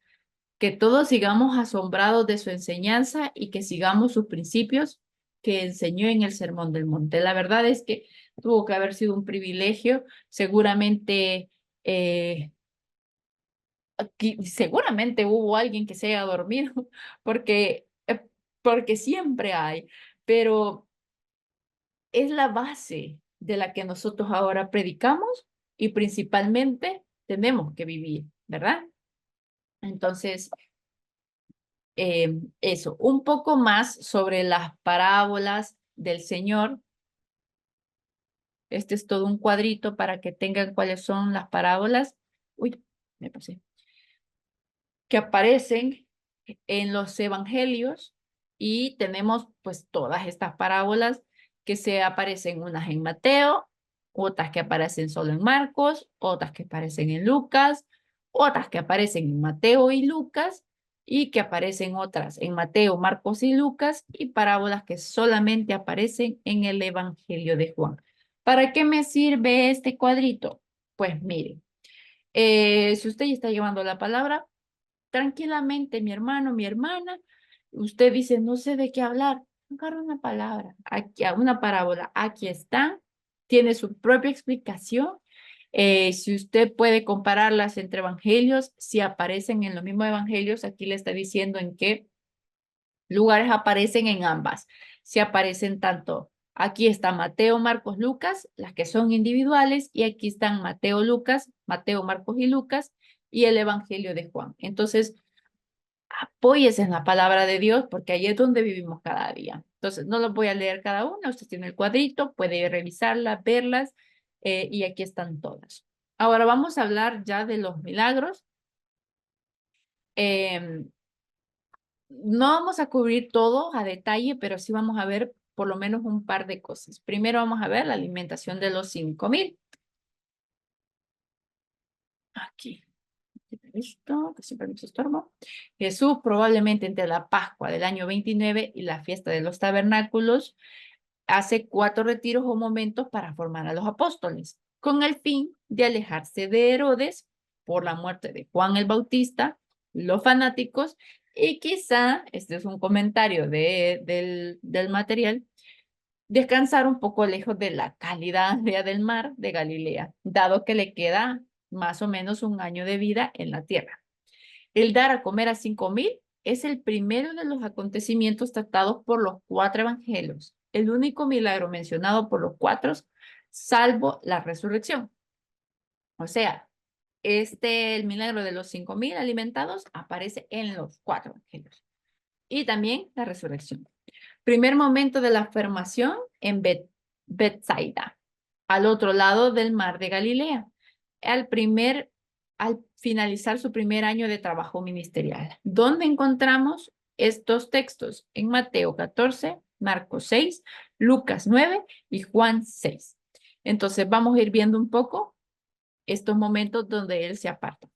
que todos sigamos asombrados de su enseñanza y que sigamos sus principios que enseñó en el Sermón del Monte. La verdad es que tuvo que haber sido un privilegio. Seguramente seguramente hubo alguien que se haya dormido, porque siempre hay, pero es la base de la que nosotros ahora predicamos y principalmente tenemos que vivir, ¿verdad? Entonces, eso, un poco más sobre las parábolas del Señor. Este es todo un cuadrito para que tengan cuáles son las parábolas. Uy, me pasé. Que aparecen en los evangelios, y tenemos pues todas estas parábolas que se aparecen, unas en Mateo, otras que aparecen solo en Marcos, otras que aparecen en Lucas, otras que aparecen en Mateo y Lucas, y que aparecen otras en Mateo, Marcos y Lucas, y parábolas que solamente aparecen en el Evangelio de Juan. ¿Para qué me sirve este cuadrito? Pues miren, si usted ya está llevando la palabra, tranquilamente, mi hermano, mi hermana, usted dice, no sé de qué hablar, agarra una palabra, aquí, una parábola, aquí está, tiene su propia explicación. Si usted puede compararlas entre evangelios, si aparecen en los mismos evangelios, aquí le está diciendo en qué lugares aparecen en ambas. Si aparecen tanto, aquí está Mateo, Marcos, Lucas, las que son individuales, y aquí están Mateo, Lucas, Mateo, Marcos y Lucas, y el Evangelio de Juan. Entonces, apóyese en la palabra de Dios porque ahí es donde vivimos cada día. Entonces, no los voy a leer cada una, usted tiene el cuadrito, puede revisarlas, verlas, y aquí están todas. Ahora vamos a hablar ya de los milagros. No vamos a cubrir todo a detalle, pero sí vamos a ver por lo menos un par de cosas. Primero vamos a ver la alimentación de los 5,000. Aquí. esto, que siempre me estorbo. Jesús probablemente entre la Pascua del año 29 y la fiesta de los tabernáculos hace 4 retiros o momentos para formar a los apóstoles, con el fin de alejarse de Herodes por la muerte de Juan el Bautista, los fanáticos, y quizá, este es un comentario del material, descansar un poco lejos de la cálida área del mar de Galilea, dado que le queda más o menos un año de vida en la tierra. El dar a comer a 5,000 es el primero de los acontecimientos tratados por los 4 evangelios, el único milagro mencionado por los 4, salvo la resurrección. O sea, el milagro de los 5,000 alimentados aparece en los 4 evangelios. Y también la resurrección. Primer momento de la afirmación en Bethsaida, al otro lado del mar de Galilea, al finalizar su primer año de trabajo ministerial. ¿Dónde encontramos estos textos? En Mateo 14, Marcos 6, Lucas 9 y Juan 6. Entonces vamos a ir viendo un poco estos momentos donde él se aparta.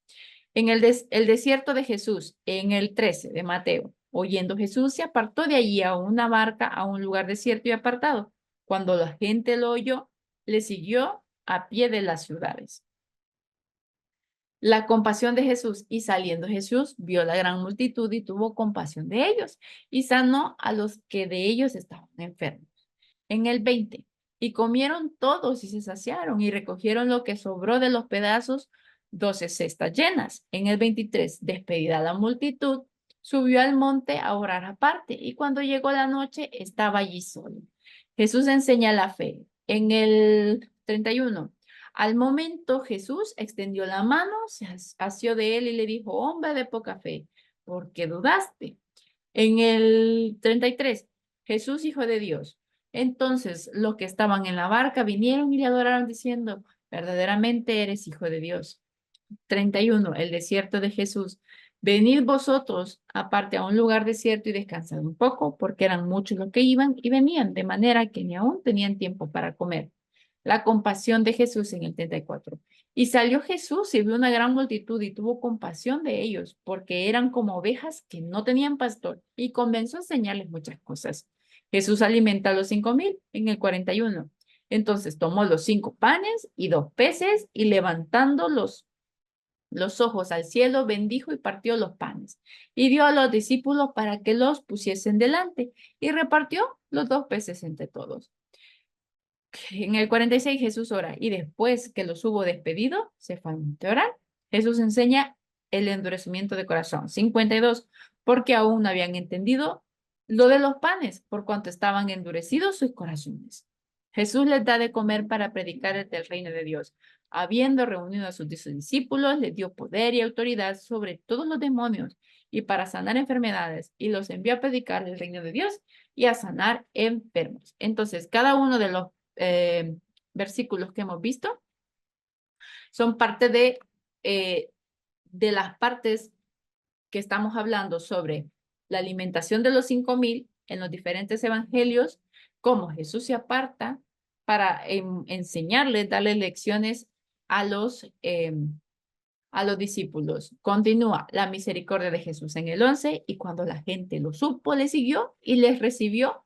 En el desierto de Jesús, en el 13 de Mateo, oyendo Jesús se apartó de allí a una barca a un lugar desierto y apartado. Cuando la gente lo oyó, le siguió a pie de las ciudades. La compasión de Jesús, y saliendo Jesús vio la gran multitud y tuvo compasión de ellos y sanó a los que de ellos estaban enfermos. En el 20, y comieron todos y se saciaron y recogieron lo que sobró de los pedazos, 12 cestas llenas. En el 23, despedida la multitud, subió al monte a orar aparte y cuando llegó la noche estaba allí solo. Jesús enseña la fe. En el 31, al momento Jesús extendió la mano, se asió de él y le dijo, hombre de poca fe, ¿por qué dudaste? En el 33, Jesús, Hijo de Dios. Entonces los que estaban en la barca vinieron y le adoraron diciendo, verdaderamente eres Hijo de Dios. 31, el desierto de Jesús. Venid vosotros aparte a un lugar desierto y descansad un poco, porque eran muchos los que iban y venían, de manera que ni aún tenían tiempo para comer. La compasión de Jesús en el 34. Y salió Jesús y vio una gran multitud y tuvo compasión de ellos, porque eran como ovejas que no tenían pastor, y comenzó a enseñarles muchas cosas. Jesús alimenta a los 5,000 en el 41. Entonces tomó los 5 panes y 2 peces y levantando los ojos al cielo, bendijo y partió los panes y dio a los discípulos para que los pusiesen delante y repartió los 2 peces entre todos. En el 46 Jesús ora y después que los hubo despedido, se fue al monte a orar. Jesús enseña el endurecimiento de corazón. 52, porque aún no habían entendido lo de los panes, por cuanto estaban endurecidos sus corazones. Jesús les da de comer para predicar del reino de Dios. Habiendo reunido a sus discípulos, les dio poder y autoridad sobre todos los demonios y para sanar enfermedades, y los envió a predicar el reino de Dios y a sanar enfermos. Entonces, cada uno de los versículos que hemos visto son parte de las partes que estamos hablando sobre la alimentación de los 5,000 en los diferentes evangelios, cómo Jesús se aparta para enseñarles, darles lecciones a los discípulos. Continúa la misericordia de Jesús en el 11, y cuando la gente lo supo, le siguió y les recibió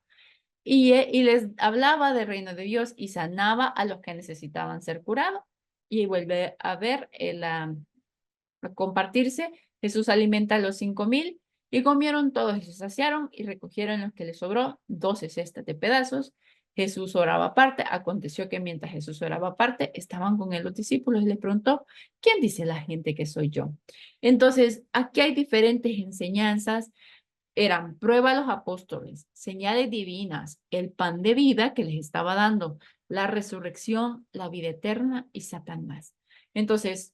y les hablaba del reino de Dios y sanaba a los que necesitaban ser curados. Y vuelve a ver a compartirse. Jesús alimenta a los 5,000 y comieron todos y se saciaron y recogieron los que les sobró, 12 cestas de pedazos. Jesús oraba aparte. Aconteció que mientras Jesús oraba aparte, estaban con él los discípulos y les preguntó, ¿quién dice la gente que soy yo? Entonces, aquí hay diferentes enseñanzas. Eran prueba a los apóstoles, señales divinas, el pan de vida que les estaba dando, la resurrección, la vida eterna y Satanás. Entonces,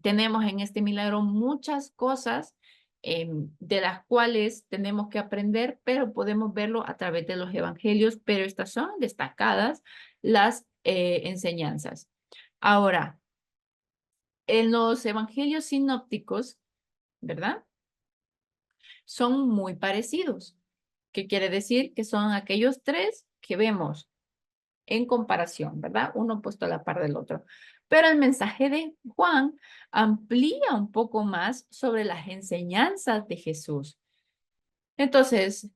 tenemos en este milagro muchas cosas de las cuales tenemos que aprender, pero podemos verlo a través de los evangelios, pero estas son destacadas las enseñanzas. Ahora, en los evangelios sinópticos, ¿verdad? Son muy parecidos. ¿Qué quiere decir? Que son aquellos 3 que vemos en comparación, ¿verdad? Uno puesto a la par del otro. Pero el mensaje de Juan amplía un poco más sobre las enseñanzas de Jesús. Entonces,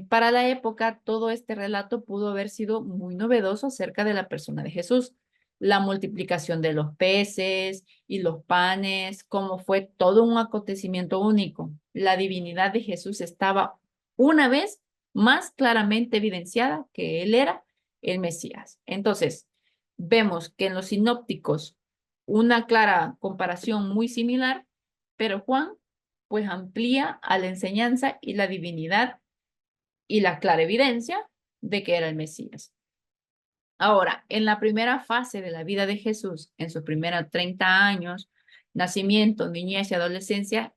para la época, todo este relato pudo haber sido muy novedoso acerca de la persona de Jesús. La multiplicación de los peces y los panes, como fue todo un acontecimiento único. La divinidad de Jesús estaba una vez más claramente evidenciada que él era el Mesías. Entonces, vemos que en los sinópticos una clara comparación muy similar, pero Juan pues amplía a la enseñanza y la divinidad y la clara evidencia de que era el Mesías. Ahora, en la primera fase de la vida de Jesús, en sus primeros 30 años, nacimiento, niñez y adolescencia,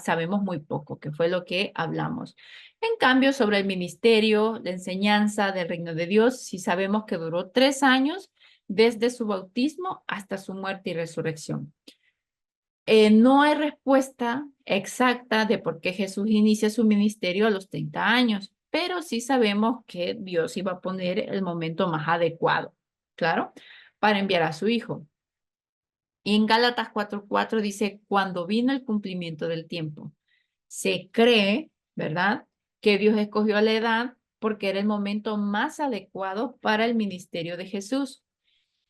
sabemos muy poco, que fue lo que hablamos. En cambio, sobre el ministerio, la enseñanza del reino de Dios, sí sabemos que duró 3 años desde su bautismo hasta su muerte y resurrección. No hay respuesta exacta de por qué Jesús inicia su ministerio a los 30 años, pero sí sabemos que Dios iba a poner el momento más adecuado, claro, para enviar a su Hijo. Y en Gálatas 4:4 dice, cuando vino el cumplimiento del tiempo, se cree, ¿verdad?, que Dios escogió a la edad porque era el momento más adecuado para el ministerio de Jesús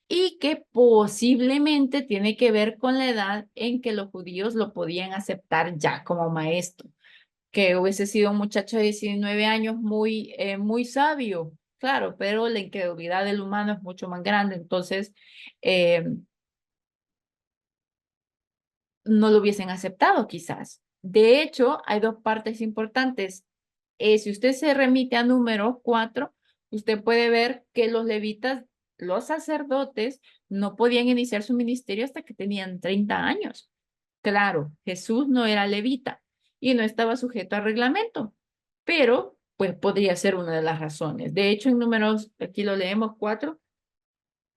y que posiblemente tiene que ver con la edad en que los judíos lo podían aceptar ya como maestro, que hubiese sido un muchacho de 19 años muy sabio, claro, pero la incredulidad del humano es mucho más grande, entonces eh, no lo hubiesen aceptado quizás. De hecho, hay dos partes importantes. Si usted se remite a número 4, usted puede ver que los levitas, los sacerdotes, no podían iniciar su ministerio hasta que tenían 30 años. Claro, Jesús no era levita y no estaba sujeto al reglamento, pero pues podría ser una de las razones. De hecho, en números, aquí lo leemos 4,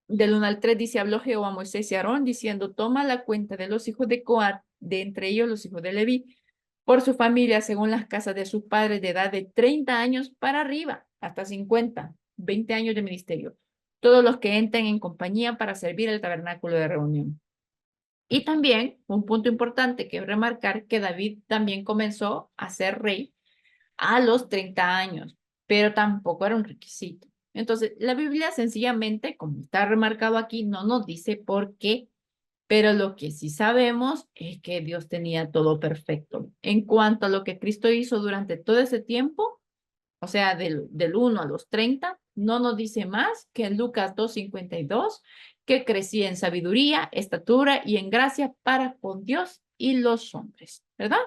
del 1 al 3 dice, habló Jehová a Moisés y a Aarón diciendo, toma la cuenta de los hijos de Coat, de entre ellos los hijos de Leví, por su familia según las casas de sus padres de edad de 30 años para arriba, hasta 50, 20 años de ministerio. Todos los que entren en compañía para servir el tabernáculo de reunión. Y también un punto importante que remarcar que David también comenzó a ser rey a los 30 años, pero tampoco era un requisito. Entonces, la Biblia sencillamente, como está remarcado aquí, no nos dice por qué, pero lo que sí sabemos es que Dios tenía todo perfecto. En cuanto a lo que Cristo hizo durante todo ese tiempo, o sea, del 1 a los 30, no nos dice más que en Lucas 2:52, que crecía en sabiduría, estatura y en gracia para con Dios y los hombres, ¿verdad?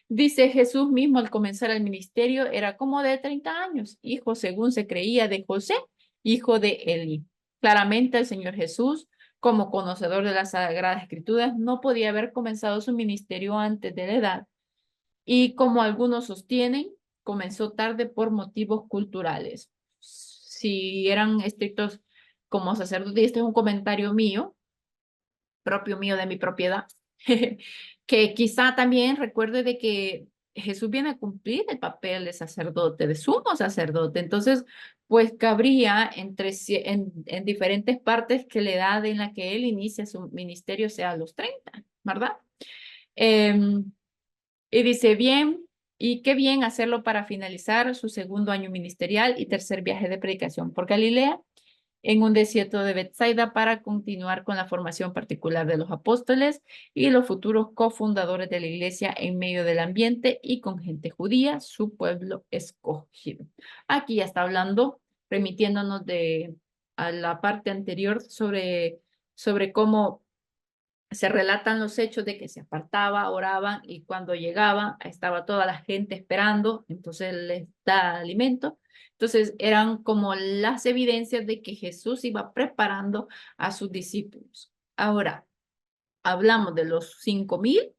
Dice Jesús mismo al comenzar el ministerio, era como de 30 años, hijo según se creía de José, hijo de Eli. Claramente el Señor Jesús, como conocedor de las Sagradas Escrituras, no podía haber comenzado su ministerio antes de la edad y como algunos sostienen, comenzó tarde por motivos culturales. Si eran estrictos como sacerdotes, y este es un comentario mío, propio mío de mi propiedad, que quizá también recuerde de que Jesús viene a cumplir el papel de sacerdote, de sumo sacerdote. Entonces, pues cabría en diferentes partes que la edad en la que él inicia su ministerio sea a los 30, ¿verdad? Y dice, bien, y qué bien hacerlo para finalizar su segundo año ministerial y tercer viaje de predicación por Galilea, en un desierto de Bethsaida para continuar con la formación particular de los apóstoles y los futuros cofundadores de la iglesia en medio del ambiente y con gente judía, su pueblo escogido. Aquí ya está hablando, remitiéndonos a la parte anterior sobre cómo se relatan los hechos de que se apartaba, oraban y cuando llegaba estaba toda la gente esperando, entonces les da alimento. Entonces eran como las evidencias de que Jesús iba preparando a sus discípulos. Ahora, hablamos de los 5,000,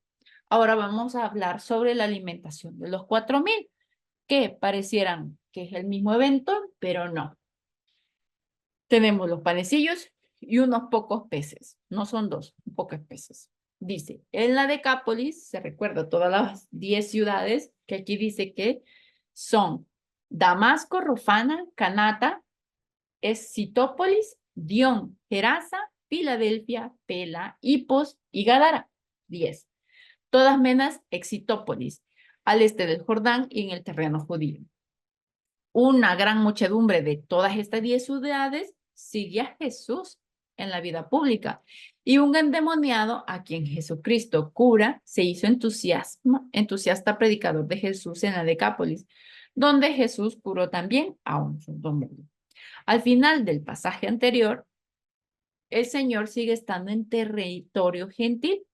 ahora vamos a hablar sobre la alimentación de los 4,000, que parecieran que es el mismo evento, pero no. Tenemos los panecillos y unos pocos peces. No son dos, pocos peces. Dice, en la Decápolis, se recuerda todas las 10 ciudades, que aquí dice que son Damasco, Rofana, Canata, Escitópolis, Dion, Gerasa, Filadelfia, Pela, Hipos y Gadara. 10. Todas menos Exitópolis, al este del Jordán y en el terreno judío. Una gran muchedumbre de todas estas 10 ciudades sigue a Jesús en la vida pública. Y un endemoniado a quien Jesucristo cura se hizo entusiasta predicador de Jesús en la Decápolis, donde Jesús curó también a un sordomudo. Al final del pasaje anterior, el Señor sigue estando en territorio gentil.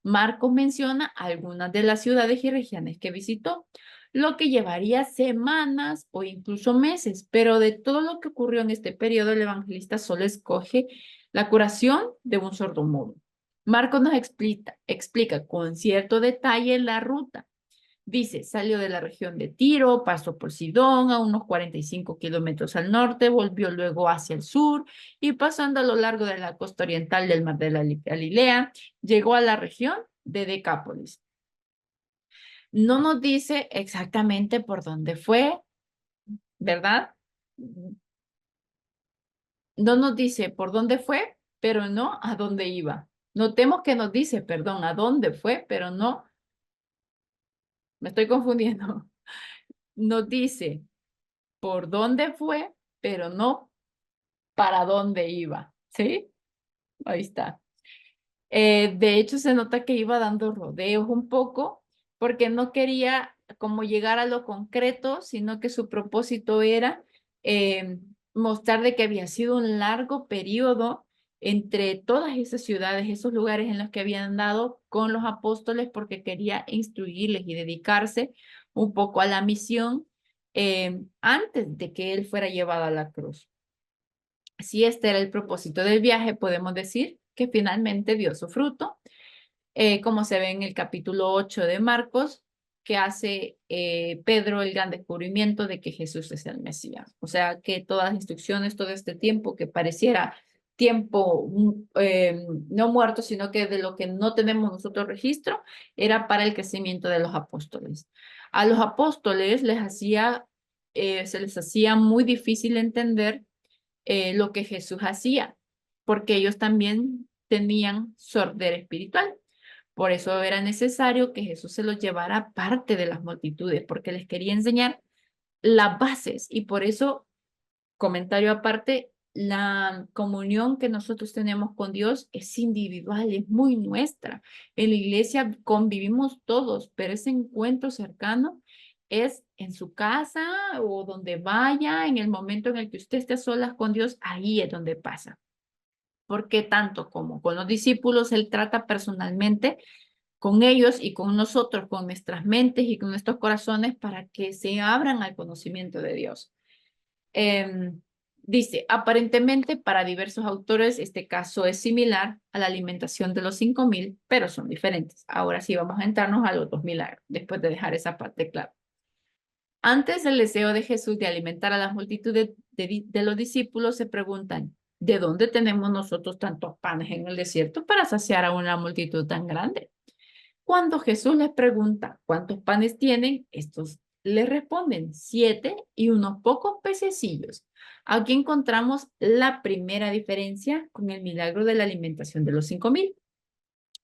Marcos menciona algunas de las ciudades y regiones que visitó, lo que llevaría semanas o incluso meses, pero de todo lo que ocurrió en este periodo, el evangelista solo escoge la curación de un sordomudo. Marcos nos explica con cierto detalle la ruta. Dice, salió de la región de Tiro, pasó por Sidón a unos 45 kilómetros al norte, volvió luego hacia el sur y pasando a lo largo de la costa oriental del mar de la Galilea, llegó a la región de Decápolis. No nos dice exactamente por dónde fue, ¿verdad? No nos dice por dónde fue, pero no a dónde iba. Notemos que nos dice, perdón, a dónde fue, pero no, me estoy confundiendo. Nos dice por dónde fue, pero no para dónde iba, ¿sí? Ahí está. De hecho, se nota que iba dando rodeos un poco porque no quería como llegar a lo concreto, sino que su propósito era mostrar de que había sido un largo periodo entre todas esas ciudades, esos lugares en los que habían dado con los apóstoles porque quería instruirles y dedicarse un poco a la misión antes de que él fuera llevado a la cruz. Si este era el propósito del viaje, podemos decir que finalmente dio su fruto, como se ve en el capítulo 8 de Marcos, que hace Pedro el gran descubrimiento de que Jesús es el Mesías. O sea, que todas las instrucciones, todo este tiempo que pareciera tiempo no muerto, sino que de lo que no tenemos nosotros registro, era para el crecimiento de los apóstoles. A los apóstoles se les hacía muy difícil entender lo que Jesús hacía, porque ellos también tenían sordera espiritual. Por eso era necesario que Jesús se los llevara aparte de las multitudes, porque les quería enseñar las bases. Y por eso, comentario aparte, la comunión que nosotros tenemos con Dios es individual, es muy nuestra. En la iglesia convivimos todos, pero ese encuentro cercano es en su casa o donde vaya, en el momento en el que usted esté a solas con Dios, ahí es donde pasa. Porque tanto como con los discípulos, Él trata personalmente con ellos y con nosotros, con nuestras mentes y con nuestros corazones para que se abran al conocimiento de Dios. Dice, aparentemente para diversos autores este caso es similar a la alimentación de los 5,000, pero son diferentes. Ahora sí vamos a entrarnos a los 2 milagros, después de dejar esa parte clara. Antes del deseo de Jesús de alimentar a las multitudes de los discípulos, se preguntan, ¿de dónde tenemos nosotros tantos panes en el desierto para saciar a una multitud tan grande? Cuando Jesús les pregunta cuántos panes tienen, estos les responden 7 y unos pocos pececillos. Aquí encontramos la primera diferencia con el milagro de la alimentación de los 5,000.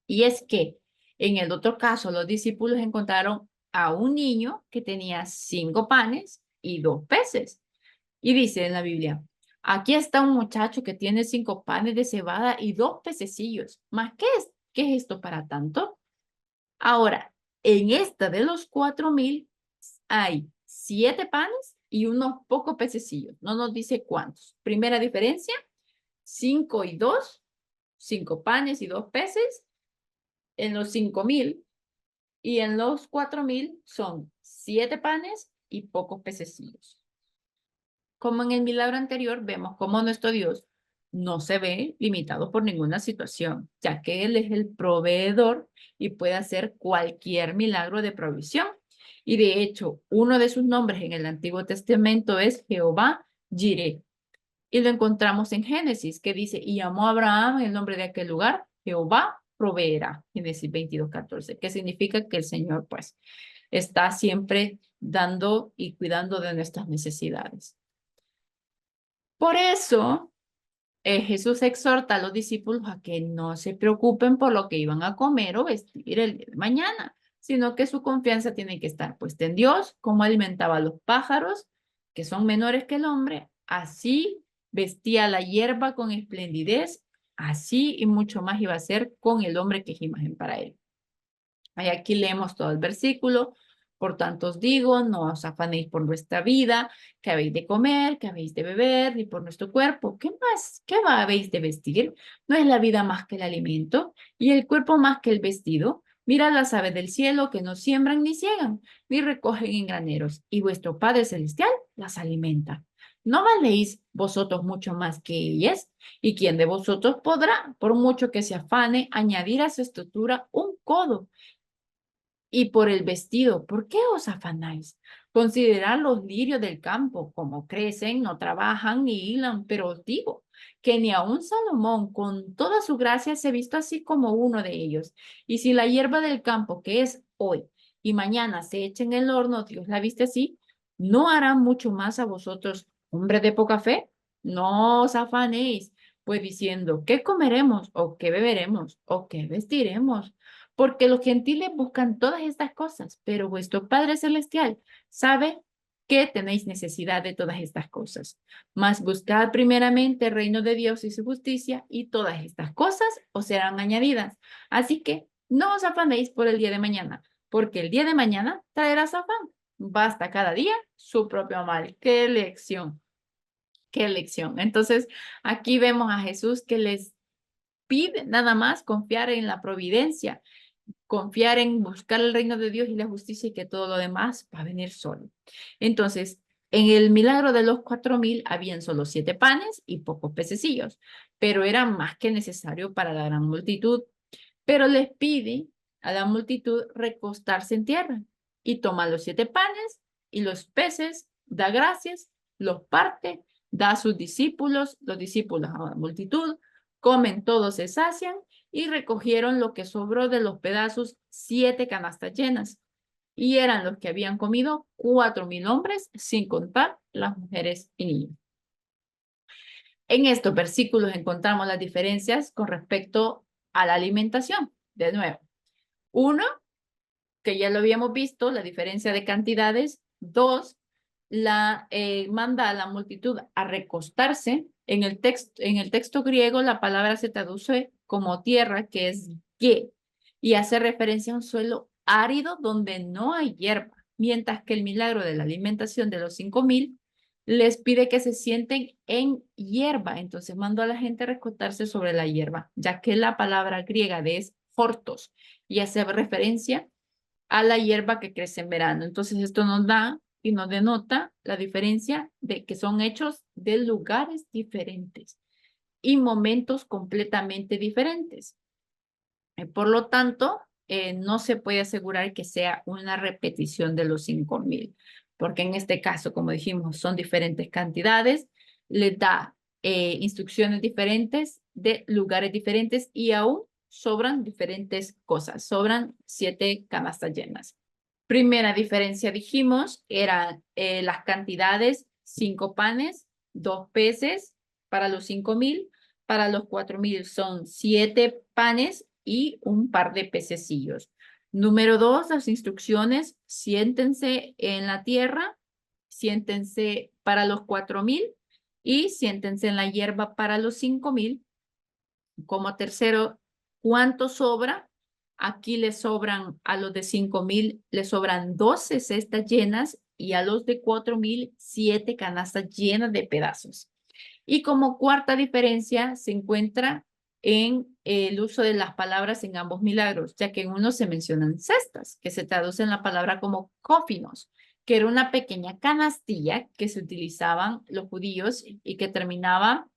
Y es que en el otro caso los discípulos encontraron a un niño que tenía 5 panes y 2 peces. Y dice en la Biblia, aquí está un muchacho que tiene 5 panes de cebada y 2 pececillos. ¿Más qué es esto para tanto? Ahora, en esta de los 4,000 hay 7 panes y unos pocos pececillos. No nos dice cuántos. Primera diferencia, 5 y 2, 5 panes y 2 peces. En los 5,000 y en los 4,000 son 7 panes y pocos pececillos. Como en el milagro anterior, vemos cómo nuestro Dios no se ve limitado por ninguna situación, ya que Él es el proveedor y puede hacer cualquier milagro de provisión. Y de hecho, uno de sus nombres en el Antiguo Testamento es Jehová Jireh. Y lo encontramos en Génesis, que dice, y llamó a Abraham el nombre de aquel lugar, Jehová proveerá. Génesis 22:14, que significa que el Señor, pues, está siempre dando y cuidando de nuestras necesidades. Por eso, Jesús exhorta a los discípulos a que no se preocupen por lo que iban a comer o vestir el día de mañana, sino que su confianza tiene que estar puesta en Dios, como alimentaba a los pájaros, que son menores que el hombre, así vestía la hierba con esplendidez, así y mucho más iba a ser con el hombre que es imagen para él. Y aquí leemos todo el versículo. Por tanto os digo, no os afanéis por vuestra vida, que habéis de comer, que habéis de beber, ni por nuestro cuerpo. ¿Qué más? ¿Qué habéis de vestir? ¿No es la vida más que el alimento y el cuerpo más que el vestido? Mirad las aves del cielo que no siembran ni ciegan, ni recogen en graneros, y vuestro Padre Celestial las alimenta. ¿No valéis vosotros mucho más que ellas? ¿Y quién de vosotros podrá, por mucho que se afane, añadir a su estatura un codo? Y por el vestido, ¿por qué os afanáis? Considerad los lirios del campo, como crecen, no trabajan ni hilan, pero os digo que ni aun Salomón con toda su gracia se visto así como uno de ellos. Y si la hierba del campo, que es hoy y mañana se echa en el horno, Dios la viste así, ¿no hará mucho más a vosotros, hombres de poca fe? No os afanéis, pues diciendo, ¿qué comeremos? ¿O qué beberemos? ¿O qué vestiremos? Porque los gentiles buscan todas estas cosas, pero vuestro Padre Celestial sabe que tenéis necesidad de todas estas cosas. Mas buscad primeramente el reino de Dios y su justicia, y todas estas cosas os serán añadidas. Así que no os afanéis por el día de mañana, porque el día de mañana traerá afán. Basta cada día su propio mal. ¡Qué lección! ¡Qué lección! Entonces, aquí vemos a Jesús que les pide nada más confiar en la providencia, confiar en buscar el reino de Dios y la justicia y que todo lo demás va a venir solo. Entonces, en el milagro de los 4,000 habían solo 7 panes y pocos pececillos, pero era más que necesario para la gran multitud. Pero les pide a la multitud recostarse en tierra y toma los 7 panes y los peces, da gracias, los parte, da a sus discípulos, los discípulos a la multitud, comen todos, se sacian y recogieron lo que sobró de los pedazos, 7 canastas llenas. Y eran los que habían comido 4,000 hombres, sin contar las mujeres y niños. En estos versículos encontramos las diferencias con respecto a la alimentación. De nuevo, uno, que ya lo habíamos visto, la diferencia de cantidades. Dos, manda a la multitud a recostarse. En el texto griego la palabra se traduce como tierra, que es ye, y hace referencia a un suelo árido donde no hay hierba, mientras que el milagro de la alimentación de los 5,000 les pide que se sienten en hierba. Entonces mandó a la gente a recostarse sobre la hierba, ya que la palabra griega de es hortos y hace referencia a la hierba que crece en verano. Entonces esto nos da y nos denota la diferencia de que son hechos de lugares diferentes y momentos completamente diferentes. Por lo tanto, no se puede asegurar que sea una repetición de los 5,000, porque en este caso, como dijimos, son diferentes cantidades, les da instrucciones diferentes de lugares diferentes y aún sobran diferentes cosas, sobran 7 canastas llenas. Primera diferencia, dijimos, eran las cantidades, 5 panes, 2 peces para los 5,000, para los 4,000 son 7 panes y un par de pececillos. Número 2, las instrucciones, siéntense en la tierra, siéntense para los 4,000 y siéntense en la hierba para los 5,000. Como tercero, ¿cuánto sobra? Aquí le sobran a los de 5,000, le sobran 12 cestas llenas y a los de 4,000, 7 canastas llenas de pedazos. Y como cuarta diferencia se encuentra en el uso de las palabras en ambos milagros, ya que en uno se mencionan cestas, que se traduce en la palabra como cófinos, que era una pequeña canastilla que se utilizaban los judíos y que terminaba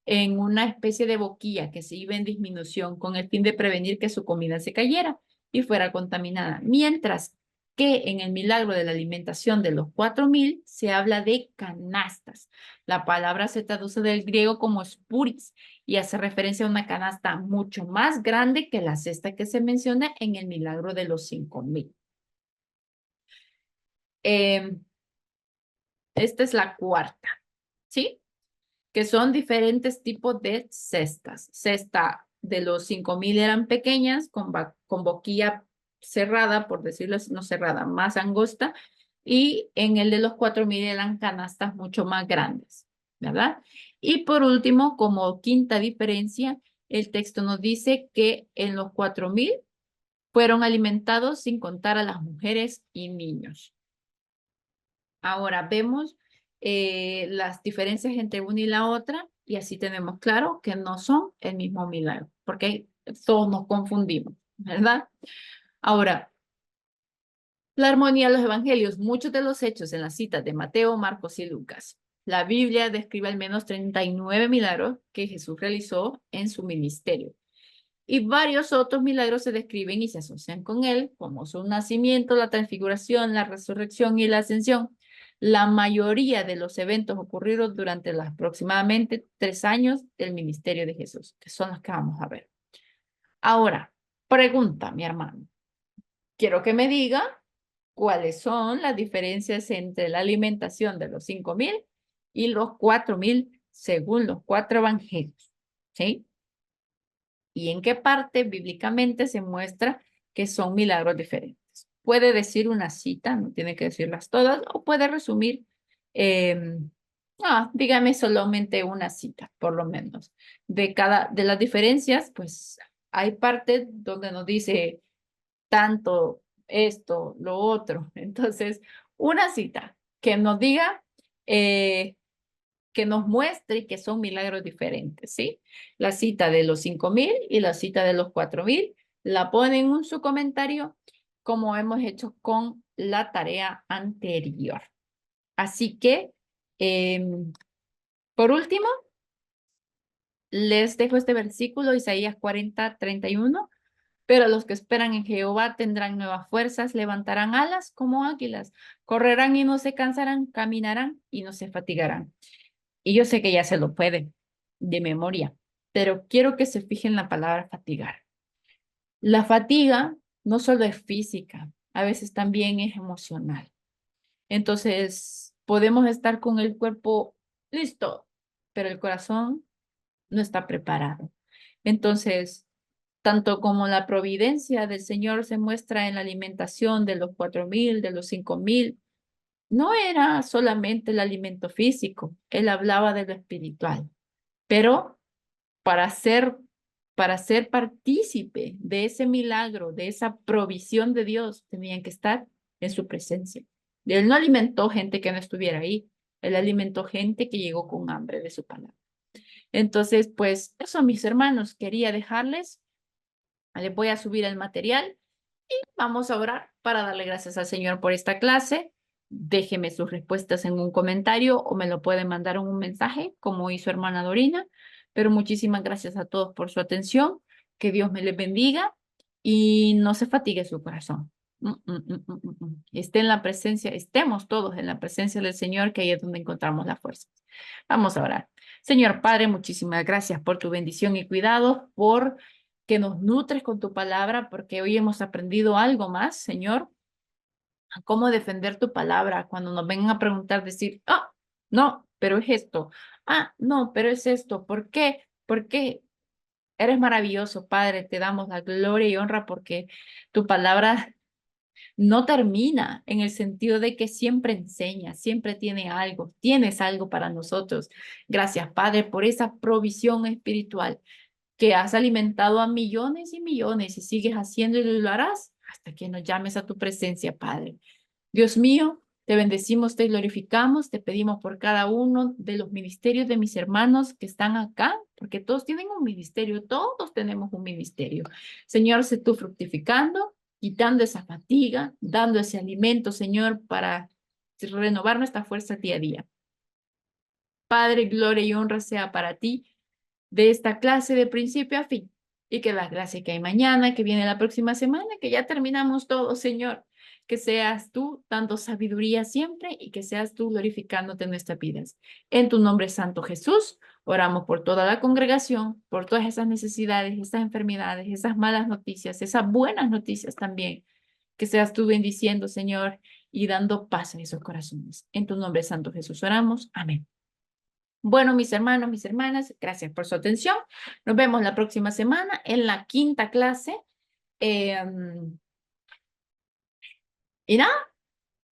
en una especie de boquilla que se iba en disminución con el fin de prevenir que su comida se cayera y fuera contaminada. Mientras que en el milagro de la alimentación de los 4,000 se habla de canastas. La palabra se traduce del griego como spuris y hace referencia a una canasta mucho más grande que la cesta que se menciona en el milagro de los 5,000. Esta es la cuarta, ¿sí? que son diferentes tipos de cestas. Cesta de los 5,000 eran pequeñas, con boquilla cerrada, por decirlo así, no cerrada, más angosta, y en el de los 4,000 eran canastas mucho más grandes, ¿verdad? Y por último, como quinta diferencia, el texto nos dice que en los 4,000 fueron alimentados sin contar a las mujeres y niños. Ahora vemos las diferencias entre una y la otra y así tenemos claro que no son el mismo milagro, porque todos nos confundimos, ¿verdad? Ahora, la armonía de los evangelios, muchos de los hechos en las citas de Mateo, Marcos y Lucas. La Biblia describe al menos 39 milagros que Jesús realizó en su ministerio. Y varios otros milagros se describen y se asocian con él, como su nacimiento, la transfiguración, la resurrección y la ascensión. La mayoría de los eventos ocurrieron durante los aproximadamente 3 años del ministerio de Jesús, que son los que vamos a ver. Ahora, pregunta, mi hermano. Quiero que me diga cuáles son las diferencias entre la alimentación de los 5,000 y los 4,000 según los 4 evangelios. ¿Sí? ¿Y en qué parte bíblicamente se muestra que son milagros diferentes? Puede decir una cita, no tiene que decirlas todas, o puede resumir, dígame solamente una cita, por lo menos. De las diferencias, pues hay partes donde nos dice tanto esto, lo otro. Entonces, una cita que nos diga que nos muestre que son milagros diferentes, ¿sí? La cita de los 5,000 y la cita de los 4,000 la ponen en su comentario como hemos hecho con la tarea anterior. Así que, por último, les dejo este versículo, Isaías 40:31. Pero los que esperan en Jehová tendrán nuevas fuerzas, levantarán alas como águilas, correrán y no se cansarán, caminarán y no se fatigarán. Y yo sé que ya se lo puede de memoria, pero quiero que se fijen en la palabra fatigar. La fatiga no solo es física, a veces también es emocional. Entonces, podemos estar con el cuerpo listo, pero el corazón no está preparado. Entonces, tanto como la providencia del Señor se muestra en la alimentación de los 4,000, de los 5,000, no era solamente el alimento físico, él hablaba de lo espiritual, pero para ser, para ser partícipe de ese milagro, de esa provisión de Dios, tenían que estar en su presencia. Él no alimentó gente que no estuviera ahí, él alimentó gente que llegó con hambre de su palabra. Entonces, pues eso, mis hermanos, quería dejarles. Les voy a subir el material y vamos a orar para darle gracias al Señor por esta clase. Déjeme sus respuestas en un comentario o me lo pueden mandar en un mensaje, como hizo hermana Dorina. Pero muchísimas gracias a todos por su atención. Que Dios me les bendiga y no se fatigue su corazón. Esté en la presencia, estemos todos en la presencia del Señor, que ahí es donde encontramos la fuerza. Vamos a orar. Señor Padre, muchísimas gracias por tu bendición y cuidado, por que nos nutres con tu palabra, porque hoy hemos aprendido algo más, Señor, a cómo defender tu palabra cuando nos vengan a preguntar, decir, no, pero es esto, no, pero es esto, ¿por qué? ¿Por qué? Eres maravilloso, Padre, te damos la gloria y honra porque tu palabra no termina en el sentido de que siempre enseña, siempre tiene algo, tienes algo para nosotros. Gracias, Padre, por esa provisión espiritual que has alimentado a millones y millones y sigues haciéndolo y lo harás hasta que nos llames a tu presencia, Padre. Dios mío, te bendecimos, te glorificamos, te pedimos por cada uno de los ministerios de mis hermanos que están acá, porque todos tienen un ministerio, todos tenemos un ministerio. Señor, sé tú fructificando, quitando esa fatiga, dando ese alimento, Señor, para renovar nuestra fuerza día a día. Padre, gloria y honra sea para ti de esta clase de principio a fin. Y que las gracias que hay mañana, que viene la próxima semana, que ya terminamos todo, Señor. Que seas tú dando sabiduría siempre y que seas tú glorificándote en nuestras vidas. En tu nombre santo Jesús, oramos por toda la congregación, por todas esas necesidades, esas enfermedades, esas malas noticias, esas buenas noticias también. Que seas tú bendiciendo, Señor, y dando paz en esos corazones. En tu nombre santo Jesús oramos. Amén. Bueno, mis hermanos, mis hermanas, gracias por su atención. Nos vemos la próxima semana en la quinta clase. Y nada,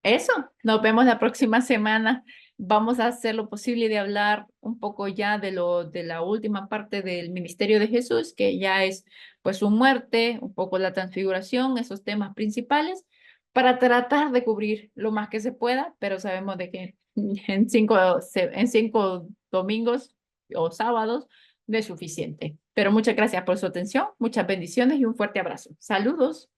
eso, nos vemos la próxima semana. Vamos a hacer lo posible de hablar un poco ya de la última parte del ministerio de Jesús, que ya es pues su muerte, un poco la transfiguración, esos temas principales, para tratar de cubrir lo más que se pueda, pero sabemos de que en 5 domingos o sábados no es suficiente. Pero muchas gracias por su atención, muchas bendiciones y un fuerte abrazo. Saludos.